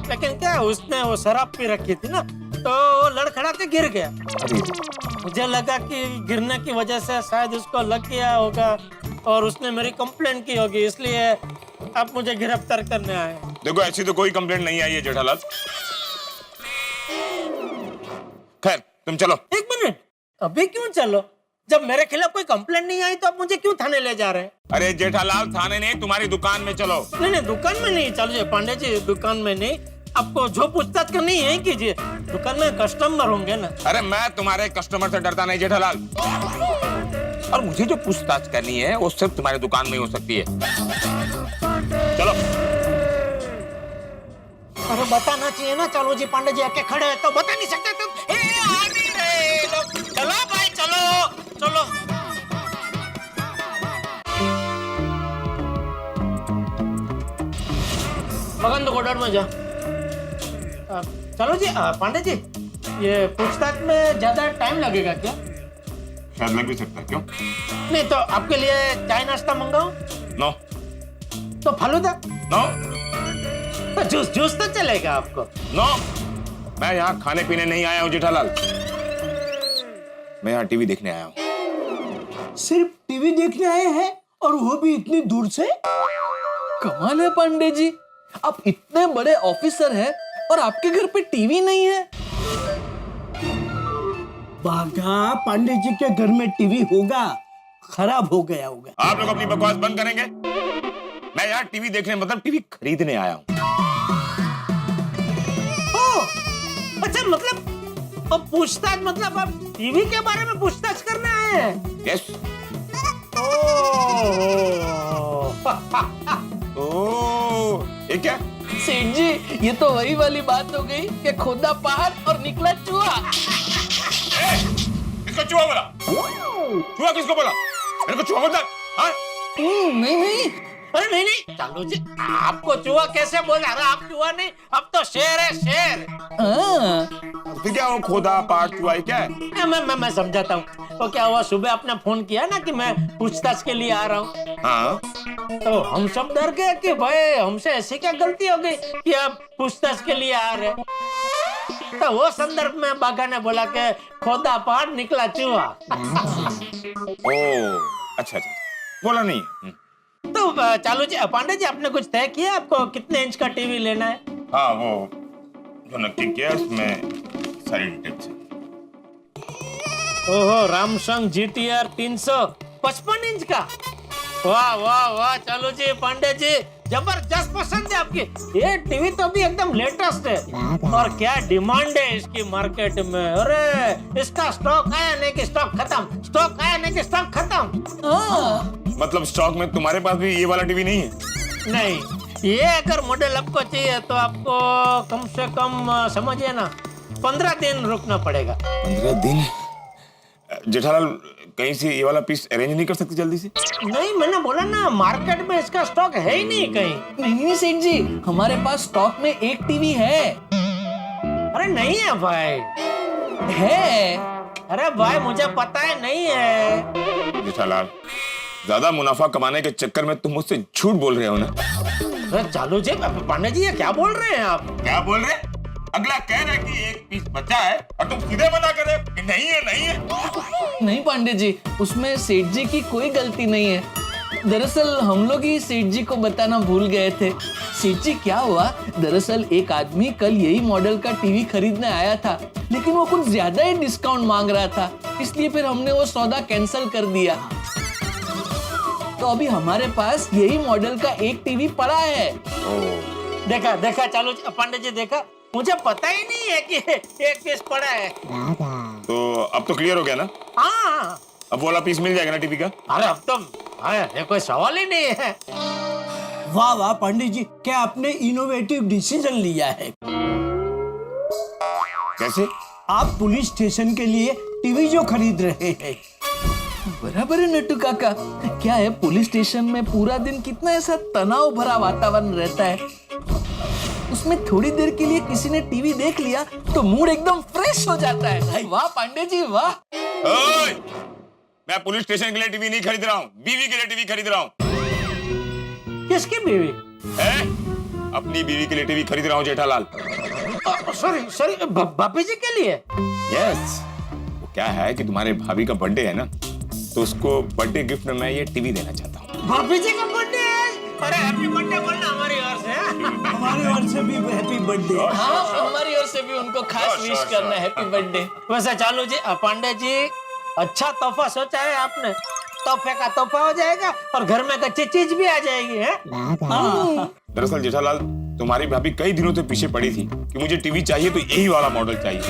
लेकिन क्या उसने वो शराब पी रखी थी ना, तो वो लड़खड़ा के गिर गया। मुझे लगा कि गिरने की वजह से शायद उसको लग गया होगा और उसने मेरी कंप्लेंट की होगी, इसलिए आप मुझे गिरफ्तार करने आए। देखो ऐसी तो कोई कंप्लेंट नहीं आई है जेठालाल। खैर तुम चलो। एक मिनट, अभी क्यों चलो? जब मेरे खिलाफ कोई कंप्लेंट नहीं आई तो आप मुझे क्यों थाने ले जा रहे हैं? अरे जेठालाल थाने नहीं, तुम्हारी दुकान में चलो। नहीं दुकान में नहीं, चलो पांडे जी दुकान में नहीं, आपको जो पूछताछ करनी है कीजिए, दुकान में कस्टमर होंगे ना। अरे मैं तुम्हारे कस्टमर से डरता नहीं जेठालाल, और मुझे जो पूछताछ करनी है वो सिर्फ तुम्हारी दुकान में ही हो सकती है। चलो। अरे बताना चाहिए ना, चलो जी पांडे जी आके खड़े हैं तो बता नहीं सकते तुम? आ नहीं रहे लोग। चलो भाई चलो चलो। मगन गोडाउन में जा। चलो जी पांडे जी, ये पूछताछ में ज्यादा टाइम लगेगा क्या? शायद लग भी सकता है। क्यों? नहीं तो आपके लिए चाय नाश्ता मंगाऊं? नो। तो फालूदा? नो। तो जूस तो चलेगा आपको? नो, मैं यहाँ खाने पीने नहीं आया हूँ जेठालाल, मैं यहाँ टीवी देखने आया हूँ। सिर्फ टीवी देखने आए हैं और वो भी इतनी दूर से? कमाल है पांडे जी, आप इतने बड़े ऑफिसर हैं और आपके घर पे टीवी नहीं है। बागा पांडे जी के घर में टीवी होगा, खराब हो गया होगा। आप लोग अपनी बकवास बंद करेंगे? मैं यहाँ टीवी देखने मतलब टीवी खरीदने आया हूँ। अच्छा मतलब अब पूछताछ, मतलब आप टीवी के बारे में पूछताछ करने आए हैं? यस। ये क्या? सेठ जी ये तो वही वाली बात हो गई कि खोदा पहाड़ और निकला चूहा। किसको चूहा बोला? चूहा किसको बोला? मेरे को चूहा बोलता? हाँ? नहीं। अरे नहीं चालू जी, आपको चूहा कैसे बोला? अरे आप चूहा नहीं, अब तो शेर है शेर। तो क्या वो खोदा पाठ चूहा क्या है? मैं समझाता हूँ। तो क्या हुआ, सुबह आपने फोन किया ना कि मैं पूछताछ के लिए आ रहा हूँ। हाँ। तो हम सब डर गए कि भाई हमसे ऐसी क्या गलती हो गई कि आप पूछताछ के लिए आ रहे। तो वो संदर्भ में बाघा ने बोला कि खोदा पहाड़ निकला चूहा। ओ अच्छा, बोला नहीं। तो चालू जी पांडे जी, आपने कुछ तय किया आपको कितने इंच का टीवी लेना है? हाँ वो जो नक्की किया उसमें सारी डिटेल्स है। ओहो, रामसंग GTR 355 इंच का। वाह वाह वाह चालू जी पांडे जी, जबरदस्त पसंद है आपकी। ये टीवी तो भी एकदम लेटेस्ट है, और क्या डिमांड है इसकी मार्केट में। अरे इसका स्टॉक आया नहीं कि स्टॉक खत्म, स्टॉक आया नहीं कि स्टॉक खत्म। मतलब स्टॉक में तुम्हारे पास भी ये वाला टीवी नहीं है? नहीं, ये अगर मॉडल आपको चाहिए तो आपको कम से कम समझिए ना 15 दिन रुकना पड़ेगा। 15 दिन? जेठालाल कहीं से ये वाला पीस अरेंज नहीं कर सकते जल्दी से? नहीं, मैंने बोला ना मार्केट में इसका स्टॉक है ही नहीं कहीं। नहीं सेठ जी, हमारे पास स्टॉक में एक टीवी है। अरे नहीं है भाई। है। अरे भाई मुझे पता है नहीं है। जेठालाल ज्यादा मुनाफा कमाने के चक्कर में तुम मुझसे झूठ बोल रहे हो ना? अरे चालू जी पांडे जी, ये क्या बोल रहे हैं आप? क्या बोल रहे? अगला कह रहा है कि एक पीस बचा है और तुम सीधे मना कर रहे हो कि नहीं है नहीं है। नहीं पांडे जी, उसमें सेठ जी की कोई गलती नहीं है। दरअसल हम लोग ही सेठ जी को बताना भूल गए थे। सेठ जी क्या हुआ, दरअसल एक आदमी कल यही मॉडल का टीवी खरीदने आया था, लेकिन वो कुछ ज्यादा ही डिस्काउंट मांग रहा था, इसलिए फिर हमने वो सौदा कैंसिल कर दिया। तो अभी हमारे पास यही मॉडल का एक टीवी पड़ा है। देखा देखा चालू पांडे जी, देखा मुझे पता ही नहीं है कि एक पीस पड़ा है। तो अब तो क्लियर हो गया ना? हाँ। अब वो वाला पीस मिल जाएगा ना टीवी का? अरे अब तो ये कोई सवाल ही नहीं है। वाह वाह पंडित जी, क्या आपने इनोवेटिव डिसीजन लिया है। कैसे? आप पुलिस स्टेशन के लिए टीवी जो खरीद रहे हैं। बराबर है नट्टू काका। क्या है, पुलिस स्टेशन में पूरा दिन कितना ऐसा तनाव भरा वातावरण रहता है, उसमें थोड़ी देर के लिए किसी ने टीवी देख लिया तो मूड एकदम फ्रेश हो जाता है। वाह पांडे जी वाह। ओए! मैं पुलिस स्टेशन के लिए टीवी नहीं खरीद रहा हूँ, बीवी के लिए टीवी खरीद रहा हूँ। किसकी बीवी? अपनी बीवी के लिए टीवी खरीद रहा हूँ जेठालाल। सॉरी भाभी जी के लिए? यस। वो क्या है कि तुम्हारे भाभी का बर्थडे है ना, तो उसको बर्थडे गिफ्ट में मैं ये टीवी देना चाहता हूँ। भाभी जी का बर्थडे है? अरे हैप्पी बर्थडे बोलना हमारी ओर से। हमारी ओर से भी हैप्पी बर्थडे। हाँ हमारी ओर से भी उनको खास विश करना हैप्पी बर्थडे। वैसे चालू जी, पांडे जी अच्छा तोहफा सोचा है आपने। तोहफे का तोहफा हो जाएगा और घर में अच्छी चीज भी आ जाएगी है? दरअसल जेठालाल, तुम्हारी भाभी कई दिनों से पीछे पड़ी थी कि मुझे टीवी चाहिए तो यही वाला मॉडल चाहिए।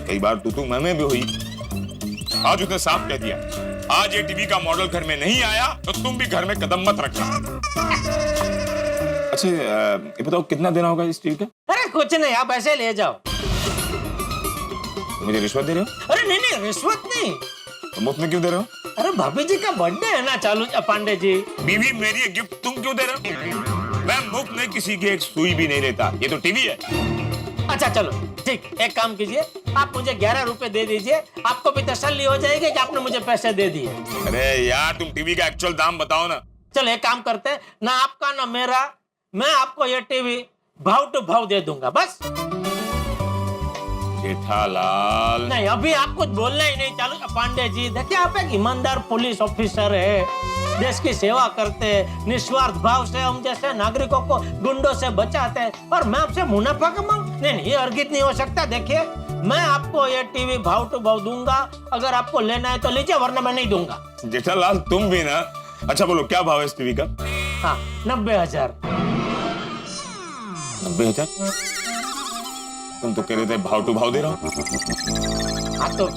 कई बार तू मैं भी हुई। आज उसने साफ कह दिया, आज ये टीवी का मॉडल घर में नहीं आया तो तुम भी घर में कदम मत रखना। अच्छा ये बताओ कितना देना होगा इस टीवी का? अरे कुछ नहीं, आप ऐसे ले जाओ। तो मुझे रिश्वत दे रहे हो? अरे नहीं रिश्वत नहीं। तो मुफ्त में क्यों दे रहे हो? अरे भाभी जी का बर्थडे है ना चालू पांडे जी। बीवी मेरी है, गिफ्ट तुम क्यों दे रहे हो? मैं मुफ्त में किसी की एक सुई भी नहीं लेता, ये तो टीवी है। अच्छा चलो ठीक, एक काम कीजिए, आप मुझे 11 रुपए दे दीजिए, आपको भी तसल्ली हो जाएगी कि आपने मुझे पैसे दे दिए। अरे यार तुम टीवी का एक्चुअल दाम बताओ ना। चलो एक काम करते हैं, ना आपका ना मेरा, मैं आपको ये टीवी भाव टू भाव दे दूंगा बस। जेठालाल नहीं अभी आप कुछ बोलना ही नहीं। चालू पांडे जी देखिए, आप एक ईमानदार पुलिस ऑफिसर है, देश की सेवा करते हैं, निस्वार्थ भाव से हम जैसे नागरिकों को गुंडों से बचाते हैं, और मैं आपसे मुनाफा कमाऊं? नहीं ये अर्गित नहीं हो सकता। देखिए मैं आपको ये टीवी भाव टू भाव दूंगा, अगर आपको लेना है तो लीजिए, वरना मैं नहीं दूंगा। जेठालाल तुम भी ना। अच्छा बोलो क्या भाव है इस टीवी का? हाँ 90,000। 90,000? तुम तो कह रहे थे भाव टू भाव दे रहा हूँ। हाँ तो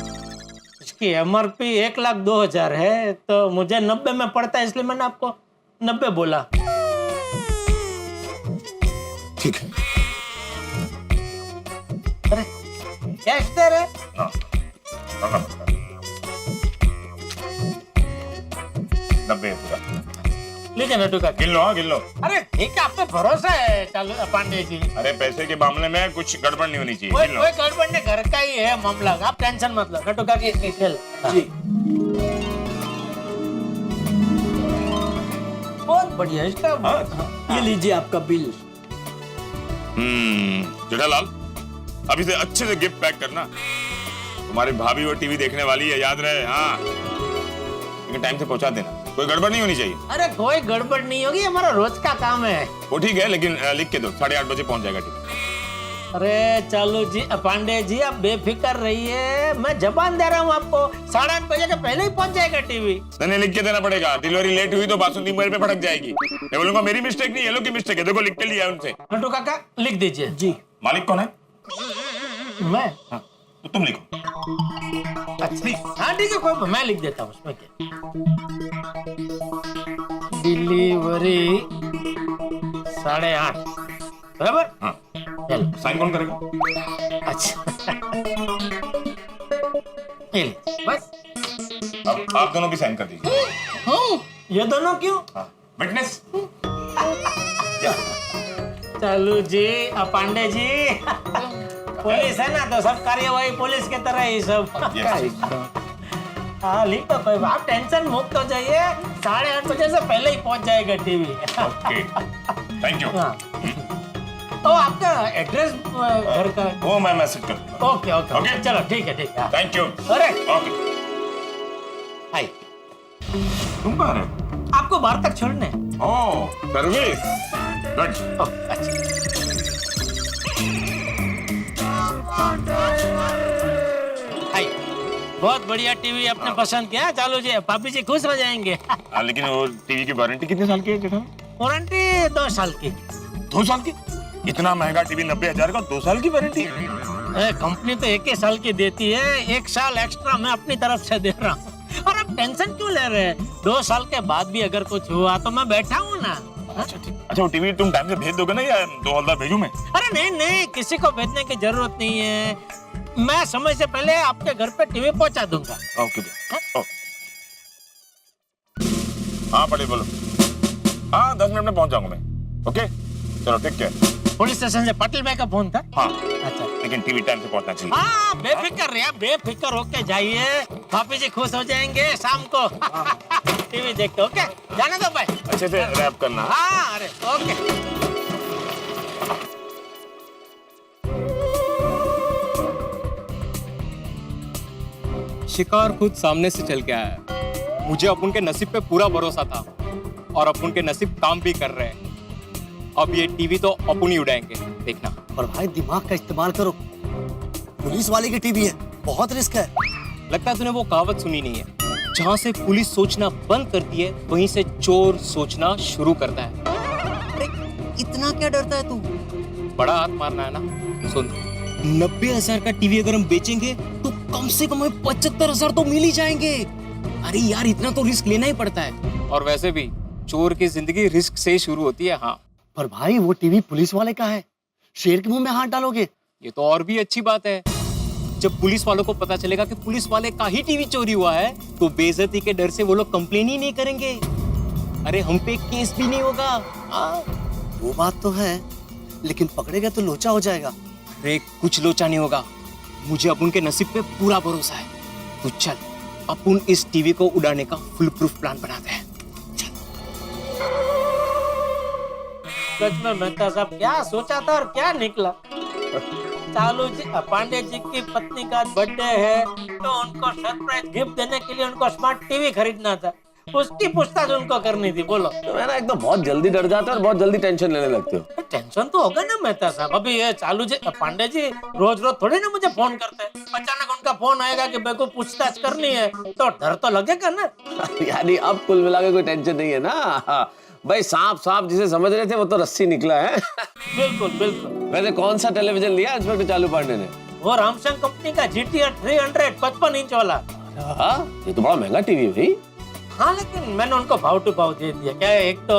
इसकी MRP 1,02,000 है, तो मुझे 90 में पड़ता है, इसलिए मैंने आपको 90 बोला। ठीक है। अरे कैश दे रहे? हाँ। 90 पूरा। लीजिए नटू का। गिन लो, हाँ गिन लो। अरे ठीक है, आप पे भरोसा है चालू पांडे जी। अरे पैसे के मामले में कुछ गड़बड़ नहीं होनी चाहिए। कोई गिन लो। गड़बड़ नहीं, घर का ही है मामला, आप टेंशन मत लो। नटू का खेल जी। बहुत बढ़िया इसका। ये लीजिए आपका बिल। जेठालाल अभी से अच्छे से गिफ्ट पैक करना। तुम्हारी भाभी वो टीवी देखने वाली है, याद रहे। हाँ लेकिन टाइम से पहुंचा देना, कोई गड़बड़ नहीं होनी चाहिए। अरे कोई गड़बड़ नहीं होगी, हमारा रोज का काम है। वो ठीक है, लेकिन लिख के दो, 8:30 बजे पहुंच जाएगा टीवी। अरे चालू जी पांडे जी आप बेफिक्र रहिए, मैं जबान दे रहा हूँ आपको, 8:30 बजे के पहले ही पहुंच जाएगा टीवी। नहीं लिख के देना पड़ेगा, डिलीवरी लेट हुई तो बासुंदी मोबाइल पे भड़क जाएगी। मैं बोलूंगा मेरी मिस्टेक नहीं, ये लोग की मिस्टेक है। देखो लिख के लिया उनसे। नटू काका लिख दीजिए जी। मालिक कौन है? मैं। हाँ, तो तुम लिखो। अच्छा हाँ ठीक है, कोई मैं लिख देता हूँ, उसमें क्या। डिलीवरी 8:30 बराबर। हाँ चलो साइन कौन करेगा? अच्छा ये ले, बस अब आप दोनों भी साइन कर दीजिए। ये दोनों क्यों? विटनेस। चालू जी पांडे जी पुलिस है ना, तो सब कार्यवाही पुलिस के तरह ही सब। हाँ लिखो, कोई आप टेंशन मुक्त हो जाइए, 8:30 बजे से पहले ही पहुंच जाएगा टीवी। Okay thank you. तो आपका एड्रेस घर का? वो मैं मैसेज कर दूंगा। ओके ओके ओके चलो ठीक है ठीक है। Thank you. अरे ओके हाय, तुम कहाँ रहे? आपको बाहर तक छोड़ने। ओह सर्विस गुड। अच्छा हाय, बहुत बढ़िया टीवी आपने पसंद किया चालू जी, पापी जी खुश हो जाएंगे। लेकिन वो टीवी की वारंटी कितने साल की है जेठा? वारंटी 2 साल की। 2 साल की? इतना महंगा टीवी 90,000 का, 2 साल की वारंटी। कंपनी तो 1 ही साल की देती है, 1 साल एक्स्ट्रा मैं अपनी तरफ से दे रहा हूँ। और आप टेंशन क्यों ले रहे हैं? 2 साल के बाद भी अगर कुछ हुआ तो मैं बैठा हूँ ना। अच्छा ठीक। अच्छा वो टीवी तुम टाइम से भेज दोगे ना या 2 हवलदार भेजूं मैं? अरे नहीं नहीं, किसी को भेजने की जरूरत नहीं है, मैं समय से पहले आपके घर पे टीवी पहुंचा दूंगा। ओके हाँ पटेल बोलो। हाँ 10 मिनट में पहुंच जाऊंगा मैं। ओके चलो ठीक है। पुलिस स्टेशन से पाटिल भाई का फोन था। हाँ अच्छा लेकिन टीवी टाइम से पहुंचना चाहिए। हाँ बेफिक्र रहिए, बेफिक्र होके जाइए, भाभी जी खुश हो जाएंगे शाम को। टीवी देखते। ओके जाने दो भाई। अच्छे से रैप करना। हाँ अरे ओके। शिकार खुद सामने से चल के आया। मुझे अपन के नसीब पे पूरा भरोसा था और अपन के नसीब काम भी कर रहे हैं। अब ये टीवी तो अपन ही उड़ाएंगे, देखना। पर भाई दिमाग का इस्तेमाल करो, पुलिस वाले की टीवी है, बहुत रिस्क है। लगता है तूने वो कहावत सुनी नहीं है, जहाँ से पुलिस सोचना बंद करती है वहीं से चोर सोचना शुरू करता है। इतना क्या डरता है तू? बड़ा हाथ मारना है ना। सुन, 90,000 का टीवी अगर हम बेचेंगे तो कम से कम 75,000 तो मिल ही जाएंगे। अरे यार इतना तो रिस्क लेना ही पड़ता है। और वैसे भी चोर की जिंदगी रिस्क से ही शुरू होती है। हाँ पर भाई वो टीवी पुलिस वाले का है, शेर के मुंह में हाथ डालोगे? ये तो और भी अच्छी बात है। जब पुलिस वालों को पता चलेगा कि पुलिस वाले का ही टीवी चोरी हुआ है तो बेइज्जती के डर से वो लोग कंप्लेन ही नहीं करेंगे। अरे हम पे केस भी नहीं होगा। वो बात तो है, लेकिन पकड़ेगा तो लोचा हो जाएगा। अरे कुछ लोचा नहीं होगा, मुझे अपन के नसीब पे पूरा भरोसा है। तू चल, अपन इस टीवी को उड़ाने का फुल प्रूफ प्लान बनाते हैं। सच में मेहता साहब क्या सोचा था और क्या निकला। चालू जी पांडे जी की पत्नी का बर्थडे है तो उनको सरप्राइज गिफ्ट देने के लिए उनको स्मार्ट टीवी खरीदना था, उसकी पूछताछ उनको करनी थी। बोलो तो मैं ना एकदम बहुत जल्दी डर जाते हो और बहुत जल्दी टेंशन लेने लगते हो। टेंशन तो होगा ना मेहता साहब। अभी ये चालू जी पांडे जी रोज रोज थोड़ी ना मुझे फोन करते हैं, अचानक उनका फोन आएगा कि मेरे को पूछताछ करनी है तो डर तो लगेगा ना। यानी अब कुल मिला के कोई टेंशन नहीं है ना भाई। सांप जिसे समझ रहे थे वो तो रस्सी निकला है। बिल्कुल बिल्कुल। वैसे कौन सा टेलीविजन लिया इंस्पेक्टर चालू पांडे ने? वो रामसंग कंपनी का GTR 300 55 इंच वाला। ये तो बड़ा महंगा टीवी है भाई। हाँ लेकिन मैंने उनको भाव टू भाव दे दिया। क्या है, एक तो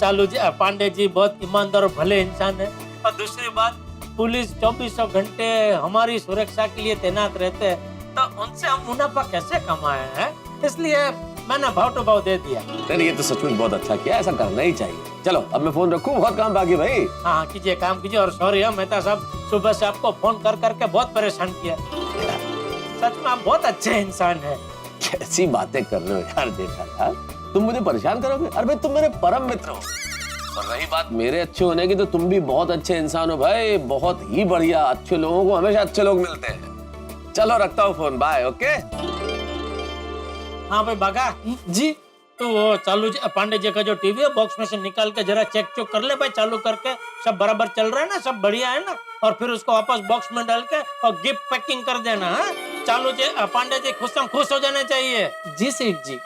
चालू जी पांडे जी बहुत ईमानदार और भले इंसान है, और दूसरी बात पुलिस 24 घंटे हमारी सुरक्षा के लिए तैनात रहते हैं, तो उनसे हम मुनाफा कैसे कमाए हैं, इसलिए मैंने भाव टू भाव दे दिया। नहीं ये तो सचमुच बहुत अच्छा किया, ऐसा करना ही चाहिए। चलो अब मैं फोन रखूं, बहुत काम बाकी भाई। हाँ कीजिए, काम कीजिए। और सॉरी है मेहता साहब, सुबह से आपको फोन कर करके बहुत परेशान किया। सच में आप बहुत अच्छे इंसान है। कैसी बातें कर रहे हो यार जेठालाल, तुम मुझे परेशान करोगे? अरे भाई तुम मेरे परम मित्र हो, और रही बात मेरे अच्छे होने की तो तुम भी बहुत अच्छे इंसान हो भाई, बहुत ही बढ़िया। अच्छे लोगों को हमेशा अच्छे लोग मिलते हैं। चलो रखता हूँ फोन, बाय। ओके हाँ भाई बागा जी, तो वो चालू जी पांडे जी का जो टीवी है बॉक्स में से निकाल के जरा चेक कर ले भाई, चालू करके सब बराबर चल रहा है ना, सब बढ़िया है ना, और फिर उसको वापस बॉक्स में डाल के और गिफ्ट पैकिंग कर देना है। चालू जी पांडे जी खुश हो जाने चाहिए। जी सेठ जी।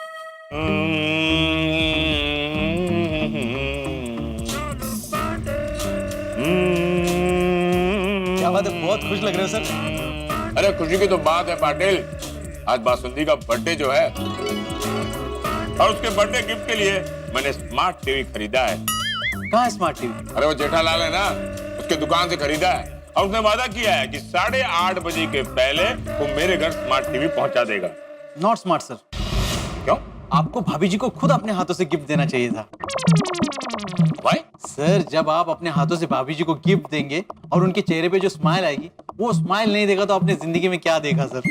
क्या बात है, बहुत खुश लग रहे हो सर। अरे खुशी की तो बात है पाटिल, आज बासुंदी का बर्थडे जो है, और उसके बर्थडे गिफ्ट के लिए मैंने स्मार्ट टीवी खरीदा है। कहाँ है स्मार्ट टीवी? अरे वो जेठालाल है ना, उसके दुकान से खरीदा है, और उसने वादा किया है कि 8:30 बजे के पहले वो मेरे घर स्मार्ट टीवी पहुंचा देगा। Not smart sir. क्यों? आपको भाभी जी को खुद अपने हाथों से गिफ्ट देना चाहिए था। भाई सर, जब आप अपने हाथों से भाभी जी को गिफ्ट देंगे और उनके चेहरे पे जो स्माइल आएगी, वो स्माइल नहीं देखा तो आपने जिंदगी में क्या देखा sir.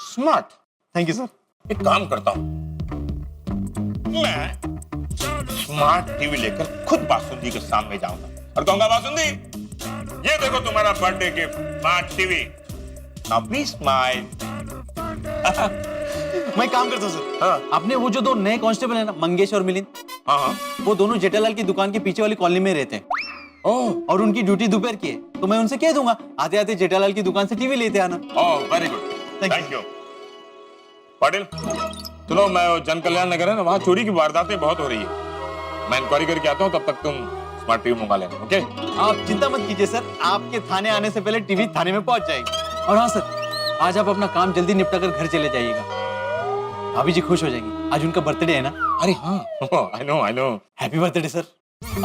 Smart. Thank you sir. एक काम करता हूँ, मैं स्मार्ट टीवी लेकर खुद बासुंदी के सामने जाऊंगा और कहूंगा, बासुंदी ये देखो तुम्हारा birthday gift, smart TV. Now please smile. मैं काम करता हूँ सर। हाँ। आपने वो जो 2 नए कांस्टेबल है ना, मंगेश और मिलिंद, हाँ वो दोनों जेठालाल की दुकान के पीछे वाली कॉलोनी में रहते हैं। ओह, और उनकी ड्यूटी दोपहर की है, तो मैं उनसे कह दूंगा आते आते जेठालाल की दुकान से टीवी लेते आना। Oh very good, thank you. Patil चलो, मैं जन कल्याण नगर है ना, वहाँ चोरी की वारदातें बहुत हो रही है, मैं इंक्वायरी करके आता हूँ, तब तक तुम स्मार्ट टीवी मंगा लेना। ओके, आप चिंता मत कीजिए सर, आपके थाने आने से पहले टीवी थाने में पहुंच जाएगी। और हाँ सर, आज आप अपना काम जल्दी निपटा कर घर चले जाइएगा, भाभी जी खुश हो जाएंगी। आज उनका बर्थडे है ना? अरे हाँ, I know. Happy birthday sir.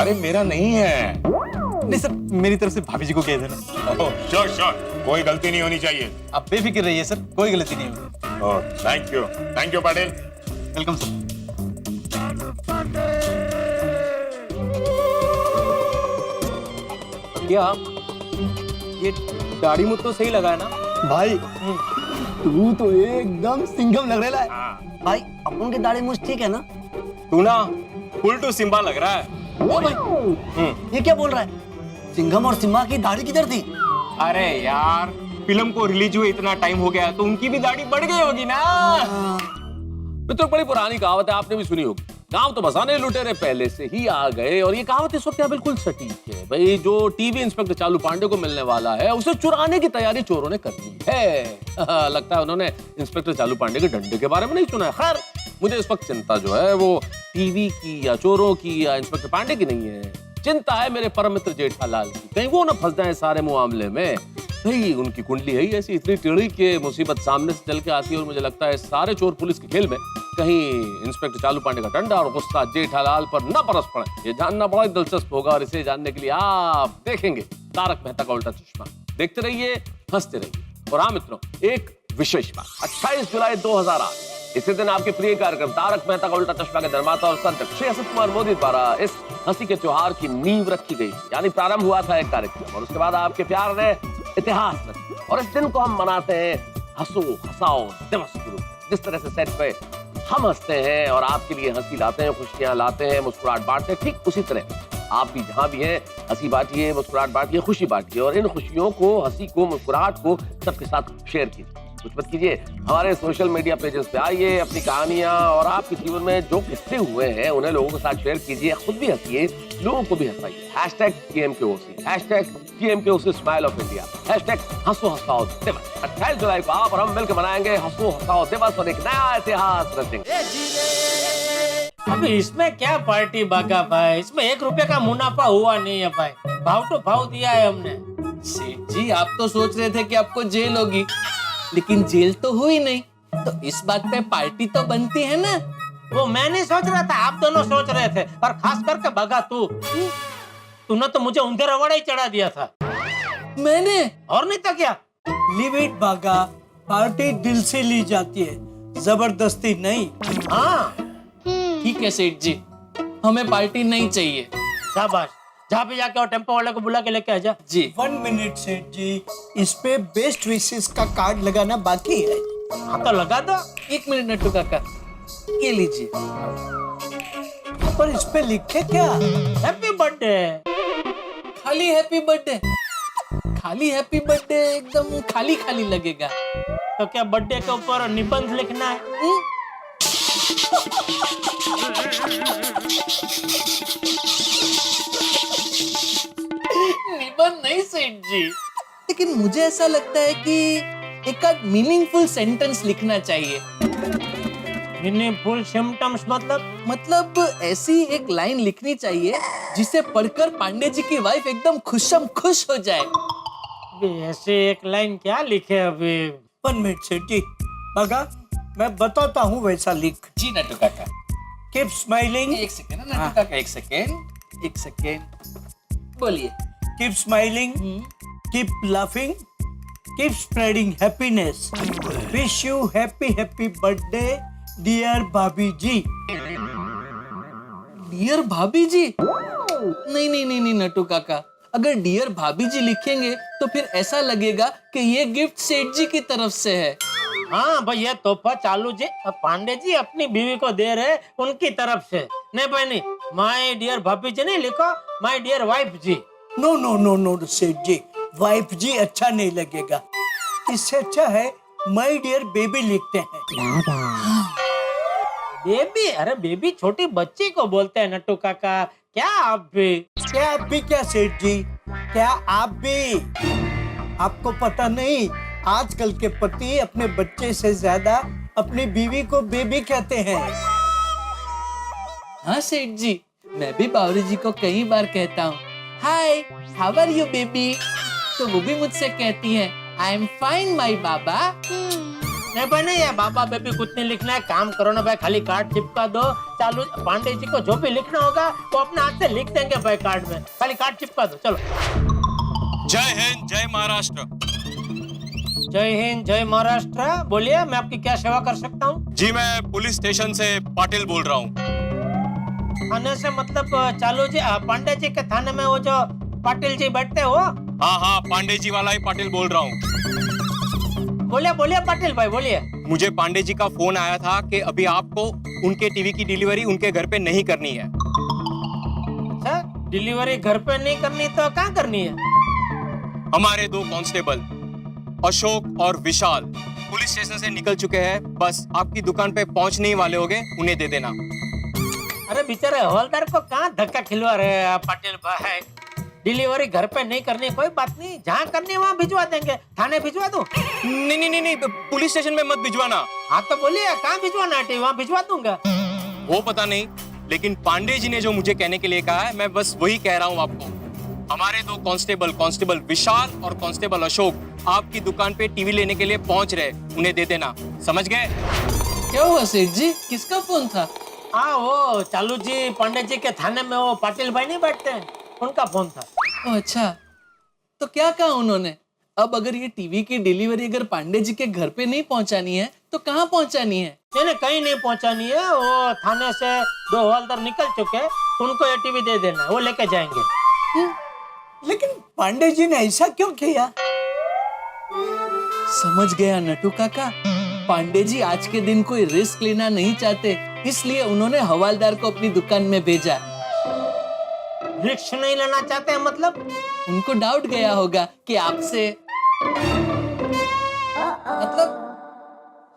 अरे मेरा नहीं है। नहीं सर, मेरी तरफ से भाभी जी को कह देना। श्योर, कोई गलती नहीं होनी चाहिए। आप बेफिक्र रहिए सर, कोई गलती नहीं होगी। Thank you Patil. Welcome sir. क्या ये दाढ़ी मुझ तो सही लगा है ना भाई तू तो एकदम सिंघम लग रहा है। भाई अपन की दाढ़ी मुझ ठीक है ना? तू ना फुल टू सिम्बा लग रहा है। ओ भाई ये क्या बोल रहा है? सिंघम और सिम्बा की दाढ़ी किधर थी? अरे यार, फिल्म को रिलीज हुए इतना टाइम हो गया तो उनकी भी दाढ़ी बढ़ गई होगी ना। मित्रों, बड़ी पुरानी कहावत है, आपने भी सुनी होगी। गांव तो बसाने लुटेरे पहले से ही आ गए। और ये कहावत इस वक्त यहाँ बिल्कुल सटीक है। भाई, जो टीवी इंस्पेक्टर चालू पांडे को मिलने वाला है, उसे चुराने की तैयारी चोरों ने कर ली है। लगता है उन्होंने इंस्पेक्टर चालू पांडे के डंडे के बारे में नहीं सुना है। खैर, मुझे इस वक्त चिंता जो है वो टीवी की या चोरों की या इंस्पेक्टर पांडे की नहीं है। चिंता है मेरे परम मित्र जेठालाल की। कहीं वो ना फंस जाए सारे मामले में। भाई, उनकी कुंडली है ही ऐसी इतनी टेढ़ी कि मुसीबत सामने से चल के आती है। और मुझे लगता है सारे चोर पुलिस के खेल में कहीं इंस्पेक्टर चालू पांडे का डंडा और गुस्सा जेठालाल पर न बरस पड़े। ये जानना बड़ा दिलचस्प होगा और इसे जानने के लिए आप देखेंगे तारक मेहता का उल्टा चश्मा। देखते रहिए, हंसते रहिए। और हाँ मित्रों, एक विशेष बात, 28 जुलाई 2008 इसी दिन आपके प्रिय कार्यक्रम तारक मेहता का उल्टा चश्मा के निर्माता और संचालक श्री असित कुमार मोदी द्वारा इस हंसी के त्योहार की नींव रखी गई। यानी प्रारंभ हुआ था एक कार्यक्रम और उसके बाद आपके प्यार ने इतिहास रचा। और इस दिन को हम मनाते हैं हंसो हंसाओ दिवस के रूप में। जिस तरह से सेट पे हम हंसते हैं और आपके लिए हंसी लाते हैं, खुशियां लाते हैं, मुस्कुराहट बांटते हैं, ठीक उसी तरह आप भी जहां भी हैं हंसी बांटिए, मुस्कुराहट बांटिए, खुशी बांटिए। और इन खुशियों को, हंसी को, मुस्कुराहट को सबके साथ शेयर कीजिए। कुछ मत कीजिए, हमारे सोशल मीडिया पेजेस पे आइए, अपनी कहानियां और आपके जीवन में जो किस्से हुए हैं उन्हें लोगों के साथ शेयर कीजिए। खुद भी हंसिए, लोगों को भी हंसाइए। #TMKOC, #TMKOC smile of India, #हंसो हंसाओ दिवस। 28 जुलाई को आप और हम मिलकर मनाएंगे हंसो हंसाओ दिवस और एक नया इतिहास रचेंगे। अभी इसमें क्या पार्टी बागा भाई, इसमें 1 रुपए का मुनाफा हुआ नहीं है भाई। भाव तो भाव दिया है हमने। सेठ जी, आप तो सोच रहे थे कि आपको जेल होगी, लेकिन जेल तो हुई नहीं, तो इस बात पे पार्टी तो बनती है ना। वो मैं नहीं सोच रहा था, आप दोनों सोच रहे थे। और खास करके बागा तूने तो मुझे ऊंधे रवड़ा ही चढ़ा दिया था। मैंने? और नहीं तो क्या। लीव इट बागा, पार्टी दिल से ली जाती है, जबरदस्ती नहीं। हाँ ठीक है सेठ जी, हमें पार्टी नहीं चाहिए। शाबाश, जहाँ पे जाके और टेम्पो वाले को बुला के लेके आ जा। जी 1 मिनट सेठ जी, इस पे बेस्ट विशेष का कार्ड लगाना बाकी है। हाँ तो लगा दो। 1 मिनट नट्टू काका, ये लीजिए। पर इस पे लिखे क्या? Happy birthday. खाली हैप्पी बर्थडे? खाली हैप्पी बर्थडे एकदम खाली खाली लगेगा। तो क्या बर्थडे के ऊपर निबंध लिखना है? निबंध नहीं सेठ जी, लेकिन मुझे ऐसा लगता है कि एक आध मीनिंगफुल सेंटेंस लिखना चाहिए। मीनिंगफुल सिम्टम्स मतलब ऐसी एक लाइन लिखनी चाहिए जिसे पढ़कर पांडे जी की वाइफ एकदम खुशम खुश हो जाए। ऐसे एक लाइन क्या लिखे अभी? 1 मिनट सेठ जी, बागा मैं बताता हूँ वैसा लिख। जी नट्टू काका। Keep smiling. एक सेकेंड नट्टू काका, एक सेकेंड बोलिए। Keep smiling, keep laughing, keep spreading happiness. Wish you happy birthday dear भाभी जी। डियर भाभी जी? नहीं नट्टू काका, अगर डियर भाभी जी लिखेंगे तो फिर ऐसा लगेगा कि ये गिफ्ट सेठ जी की तरफ से है। हाँ भाई, ये तोहफा चालू जी पांडे जी अपनी बीवी को दे रहे उनकी तरफ से। नहीं बहनी, माय डियर भाभी जी नहीं लिखो, माय डियर वाइफ जी। नो सेठ जी, वाइफ जी अच्छा नहीं लगेगा। इससे अच्छा है माय डियर बेबी लिखते हैं। बेबी? अरे बेबी छोटी बच्ची को बोलते हैं नट्टू काका। क्या आप भी क्या सेठ जी, क्या आप भी? आपको पता नहीं, आजकल के पति अपने बच्चे से ज्यादा अपनी बीवी को बेबी कहते हैं। हाँ सेठ जी, मैं भी बावरी जी को कई बार कहता हूँ hi how are you baby, तो वो भी मुझसे कहती है आई एम फाइन माई बाबा। नहीं भाई नहीं है, बाबा बेबी कुछ नहीं लिखना है, काम करो ना भाई, खाली कार्ड चिपका दो। चालू पांडे जी को जो भी लिखना होगा वो अपने हाथ से लिख देंगे भाई कार्ड में, खाली कार्ड चिपका दो। चलो। जय हिंद जय महाराष्ट्र। जय हिंद जय महाराष्ट्र। बोलिए, मैं आपकी क्या सेवा कर सकता हूँ? जी मैं पुलिस स्टेशन से पाटिल बोल रहा हूँ। थाने से मतलब चालू जी पांडे जी के थाने में वो जो पाटिल जी बैठते हो? हाँ हाँ, पांडे जी वाला ही पाटिल बोल रहा हूँ। बोलिए बोलिए पाटिल भाई बोलिए। मुझे पांडे जी का फोन आया था कि अभी आपको उनके टीवी की डिलीवरी उनके घर पे नहीं करनी है। अच्छा, डिलीवरी घर पे नहीं करनी तो कहाँ करनी है? हमारे 2 कांस्टेबल अशोक और विशाल पुलिस स्टेशन से निकल चुके हैं, बस आपकी दुकान पे पहुंचने ही वाले होंगे, उन्हें दे देना। अरे बेचारे हवलदार को कहाँ धक्का खिलवा रहे हैं आप पाटिल भाई? डिलीवरी घर पे नहीं करनी, कोई बात नहीं, जहाँ करनी है वहाँ भिजवा देंगे। थाने भिजवा दूं? नहीं, पुलिस स्टेशन में मत भिजवाना। हाँ तो बोलिए कहाँ भिजवाना है, वहाँ भिजवा दूंगा। वो पता नहीं, लेकिन पांडे जी ने जो मुझे कहने के लिए कहा है मैं बस वही कह रहा हूँ आपको। हमारे 2 कांस्टेबल विशाल और कांस्टेबल अशोक आपकी दुकान पे टीवी लेने के लिए पहुंच रहे, उन्हें दे देना, समझ गए? क्या हुआ सेठ जी, किसका फोन था? हाँ वो चालू जी पांडे जी के थाने में वो पाटिल भाई नहीं बैठते हैं, उनका फोन था। ओ अच्छा, तो क्या कहा उन्होंने? अब अगर ये टीवी की डिलीवरी अगर पांडे जी के घर पे नहीं पहुंचानी है तो कहाँ पहुंचानी है? नहीं कहीं नहीं पहुंचानी है, वो थाने से 2 हवलदार निकल चुके, उनको ये टीवी दे देना, वो लेके जाएंगे। लेकिन पांडे जी ने ऐसा क्यों किया? समझ गया नटू काका, पांडे जी आज के दिन कोई रिस्क लेना नहीं चाहते, इसलिए उन्होंने हवालदार को अपनी दुकान में भेजा। रिस्क नहीं लेना चाहते हैं मतलब? उनको डाउट गया होगा कि आपसे मतलब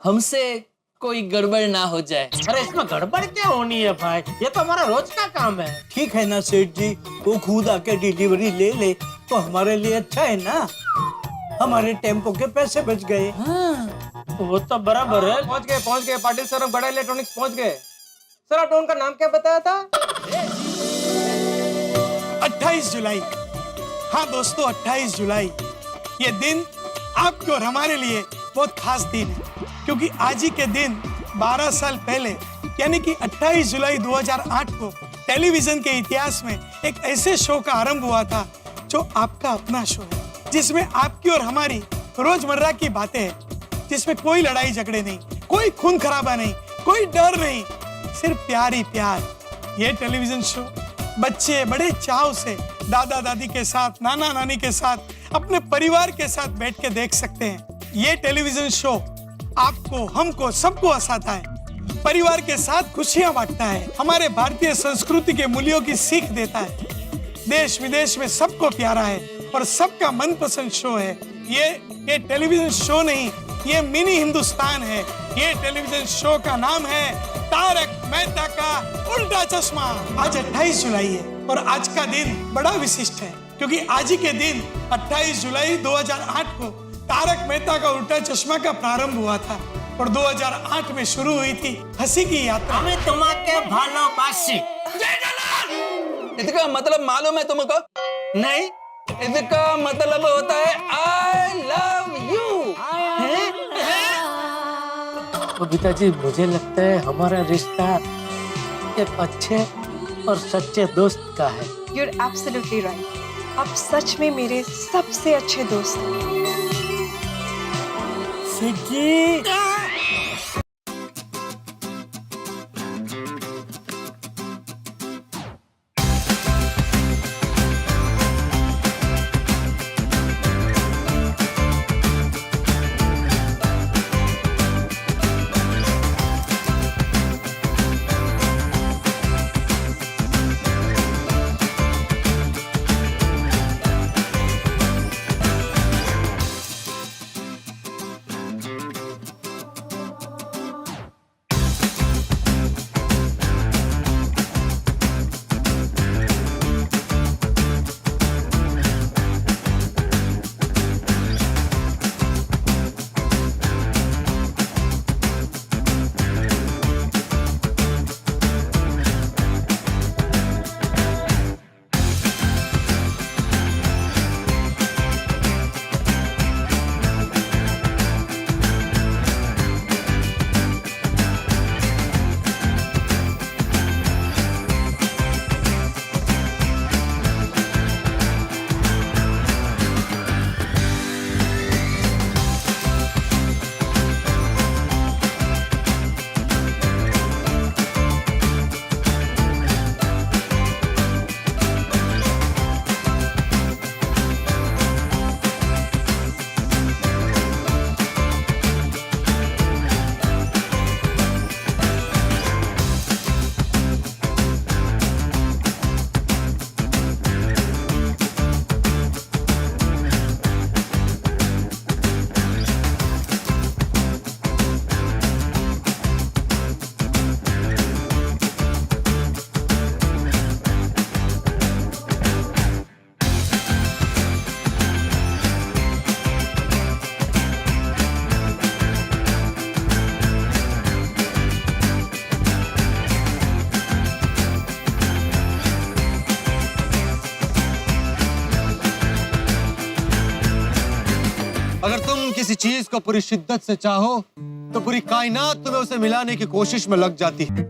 हमसे कोई गड़बड़ ना हो जाए। अरे इसमें गड़बड़ क्या होनी है भाई, ये तो हमारा रोज का काम है। ठीक है ना सेठ जी, वो खुद आके डिलीवरी ले ले तो हमारे लिए अच्छा है ना, हमारे टेम्पो के पैसे बच गए। हाँ। वो तो बराबर है। पहुंच गए पाटिल सर, हम बड़ा इलेक्ट्रॉनिक्स पहुंच गए। सर आपने उनका नाम क्या बताया था? 28 जुलाई। हाँ दोस्तों, 28 जुलाई ये दिन आपके और हमारे लिए बहुत खास दिन है, क्योंकि आज ही के दिन 12 साल पहले यानी कि 28 जुलाई 2008 को टेलीविजन के इतिहास में एक ऐसे शो का आरंभ हुआ था जो आपका अपना शो है, जिसमें आपकी और हमारी रोजमर्रा की बातें हैं, जिसमें कोई लड़ाई झगड़े नहीं, कोई खून खराबा नहीं, कोई डर नहीं, सिर्फ प्यार ही प्यार। ये टेलीविजन शो बच्चे बड़े चाव से दादा दादी के साथ, नाना नानी के साथ, अपने परिवार के साथ बैठ के देख सकते हैं। ये टेलीविजन शो आपको, हमको, सबको हंसाता है, परिवार के साथ खुशियां बांटता है, हमारे भारतीय संस्कृति के मूल्यों की सीख देता है, देश विदेश में सबको प्यारा है और सबका मनपसंद शो है। ये टेलीविजन शो नहीं, ये मिनी हिंदुस्तान है। ये टेलीविजन शो का नाम है तारक मेहता का उल्टा चश्मा। आज 28 जुलाई है और आज का दिन बड़ा विशिष्ट है, क्योंकि आज ही के दिन 28 जुलाई 2008 को तारक मेहता का उल्टा चश्मा का प्रारंभ हुआ था और 2008 में शुरू हुई थी हंसी की यात्रा। हमें तुम्हारे भालोबासी। इसका मतलब मालूम है तुमको? नहीं, इसका मतलब होता है I love you. Babita ji, मुझे लगता है हमारा रिश्ता एक अच्छे और सच्चे दोस्त का है। You're absolutely right. आप सच में मेरे सबसे अच्छे दोस्त हैं। किसी चीज को पूरी शिद्दत से चाहो तो पूरी कायनात तुम्हें उसे मिलाने की कोशिश में लग जाती है।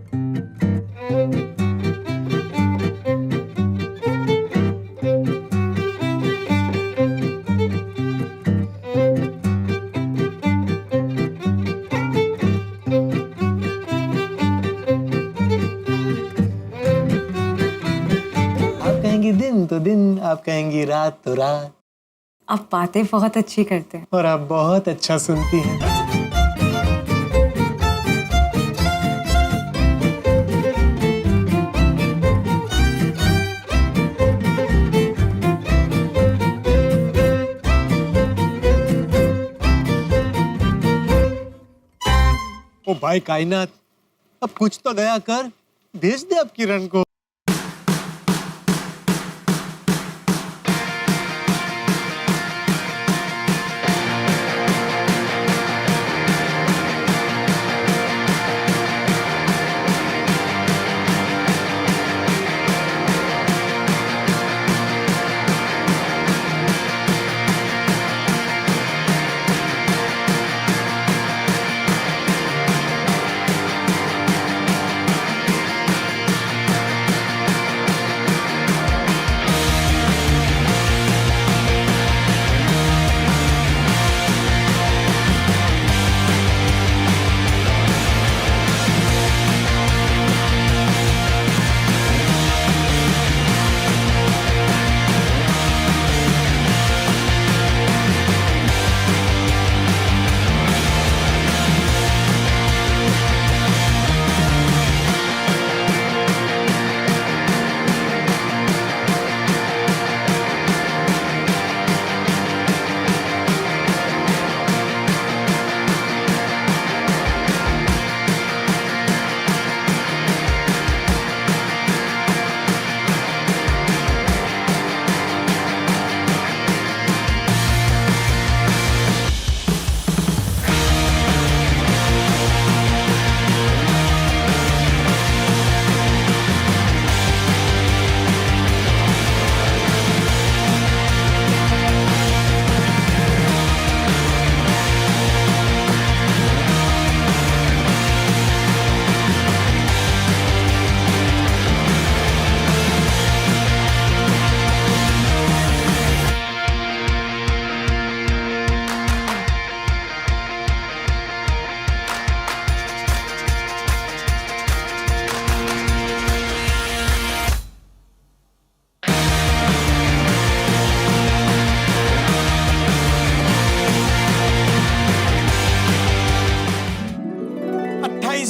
आप कहेंगी दिन तो दिन, आप कहेंगी रात तो रात, आप बातें बहुत अच्छी करते हैं। और आप बहुत अच्छा सुनती हैं। ओ भाई कायनात, अब कुछ तो दया कर, भेज दे अब किरण को।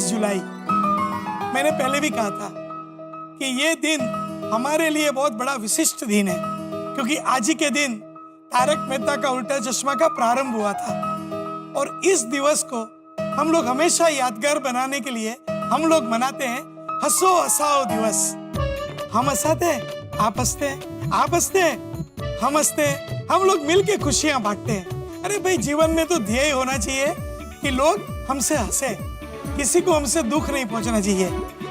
जुलाई, मैंने पहले भी कहा था कि ये दिन हमारे लिए बहुत बड़ा विशिष्ट दिन है, क्योंकि आज ही के दिन तारक मेहता का उल्टा चश्मा का प्रारंभ हुआ था। और इस दिवस को हम लोग हमेशा यादगार बनाने के लिए हम लोग मनाते हैं हंसो हंसाओ दिवस। हम हंसाते हैं, आप हंसते हैं, आप हंसते हैं, हम हंसते हैं, हम लोग मिलके खुशियां बांटते हैं। अरे भाई, जीवन में तो ध्येय होना चाहिए कि लोग हमसे हंसे, किसी को हमसे दुख नहीं पहुंचना चाहिए।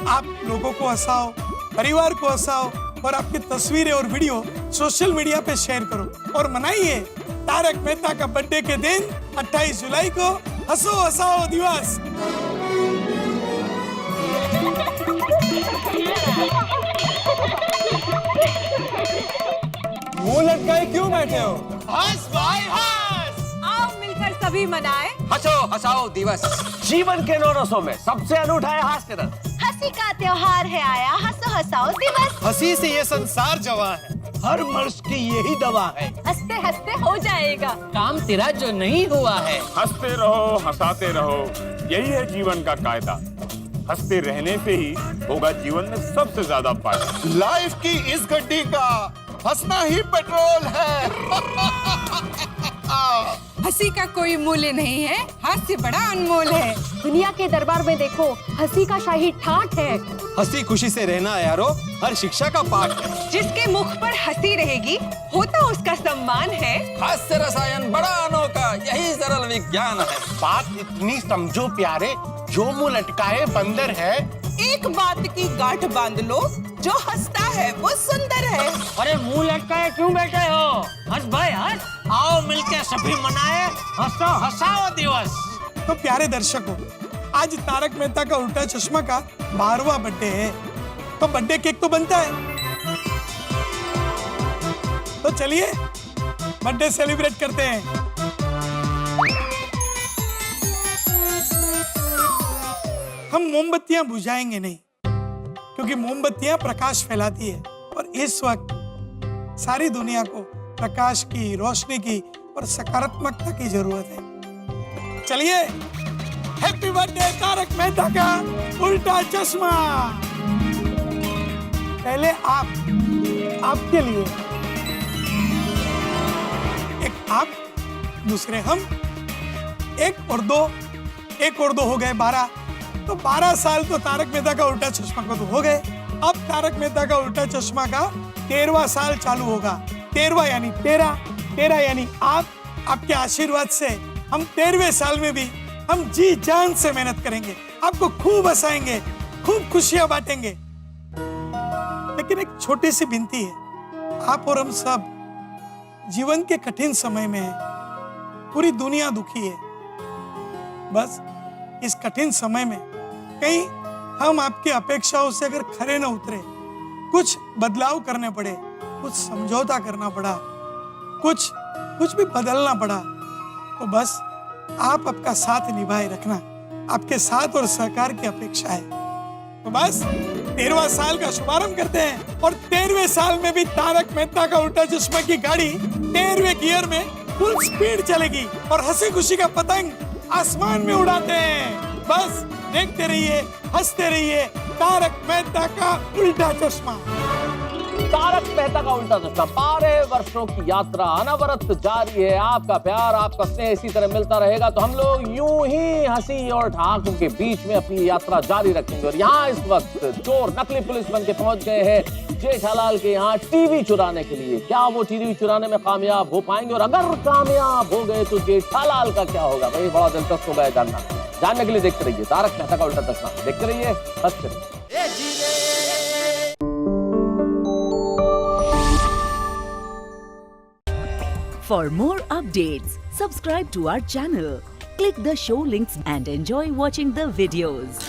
आप लोगों को हंसाओ, परिवार को हंसाओ और आपकी तस्वीरें और वीडियो सोशल मीडिया पे शेयर करो और मनाइए तारक मेहता का बर्थडे के दिन 28 जुलाई को हंसो हंसाओ दिवस। मुंह लटकाए क्यों बैठे हो? हंस भाई हंस। आओ मिलकर सभी मनाएं हंसो हंसाओ दिवस। जीवन के नौ में सबसे अनूठा है हास्य रस। हंसी का त्योहार है आया, हंसो हंसाओ दिवस। हंसी से ये संसार जवा है, हर मर्ज की यही दवा है। हंसते हंसते हो जाएगा काम तेरा जो नहीं हुआ है। हंसते रहो, हंसाते रहो, यही है जीवन का कायदा। हंसते रहने से ही होगा जीवन में सबसे ज्यादा फायदा। लाइफ की इस गड्डी का हंसना ही पेट्रोल है। हंसी का कोई मूल्य नहीं है, हास्य बड़ा अनमोल है। दुनिया के दरबार में देखो, हंसी का शाही ठाठ है। हंसी खुशी से रहना यारो हर शिक्षा का पाठ है। जिसके मुख पर हंसी रहेगी होता उसका सम्मान है। हास्य रसायन बड़ा अनोखा, यही सरल विज्ञान है। बात इतनी समझो प्यारे, जो मुंह लटकाए बंदर है। एक बात की गांठ बांध लो, जो हंसता है वो सुंदर है। अरे मुंह लटकाए क्यों बैठे हो? हंस भाई हंस। आओ मिलके सभी मनाए हंसो हंसाओ दिवस। तो प्यारे दर्शकों, आज तारक मेहता का उल्टा चश्मा का 12वां बर्थडे है, तो बर्थडे केक तो बनता है। तो चलिए बर्थडे सेलिब्रेट करते हैं। हम मोमबत्तियां बुझाएंगे नहीं, क्योंकि मोमबत्तियां प्रकाश फैलाती है और इस वक्त सारी दुनिया को प्रकाश की, रोशनी की और सकारात्मकता की जरूरत है। चलिए हैप्पी बर्थडे तारक मेहता का उल्टा चश्मा। पहले आपके लिए एक आप, दूसरे हम, एक और दो हो गए 12। तो 12 साल तो तारक मेहता का उल्टा चश्मा को तो हो गए। अब तारक मेहता का उल्टा चश्मा का 13वां साल चालू होगा। 13वां यानी 13 यानी आपके आशीर्वाद से हम 13वें साल में भी हम जी जान से मेहनत करेंगे, आपको खूब हंसाएंगे, खूब खुशियां बांटेंगे। लेकिन एक छोटी सी विनती है, आप और हम सब जीवन के कठिन समय में हैं, पूरी दुनिया दुखी है। बस इस कठिन समय में कहीं हम आपकी अपेक्षाओं से अगर खरे न उतरे, कुछ बदलाव करने पड़े, कुछ समझौता करना पड़ा, कुछ भी बदलना पड़ा, तो बस आप आपका साथ निभाए रखना, आपके साथ और सहकार की अपेक्षा है। तो बस 13वां साल का शुभारंभ करते हैं और 13वें साल में भी तारक मेहता का उल्टा चश्मा की गाड़ी 13वें गियर में फुल स्पीड चलेगी और हंसी खुशी का पतंग आसमान में उड़ाते हैं। बस देखते रहिए, हंसते रहिए। तारक मेहता का उल्टा चश्मा। तारक मेहता का उल्टा चश्मा 12 वर्षों की यात्रा अनवरत जारी है। आपका प्यार, आपका स्नेह इसी तरह मिलता रहेगा तो हम लोग यूं ही हंसी और ठहाकों के बीच में अपनी यात्रा जारी रखेंगे। और यहाँ इस वक्त चोर नकली पुलिस बन के पहुंच गए हैं जेठालाल के यहाँ टीवी चुराने के लिए। क्या वो टीवी चुराने में कामयाब हो पाएंगे? और अगर कामयाब हो गए तो जेठालाल का क्या होगा? भाई बड़ा दिलचस्प होगा जानने के लिए देखते रहिए तारक मेहता का उल्टा चश्मा। देखते रहिए, हंसते रहिए। For more updates, subscribe to our channel, click the show links and enjoy watching the videos.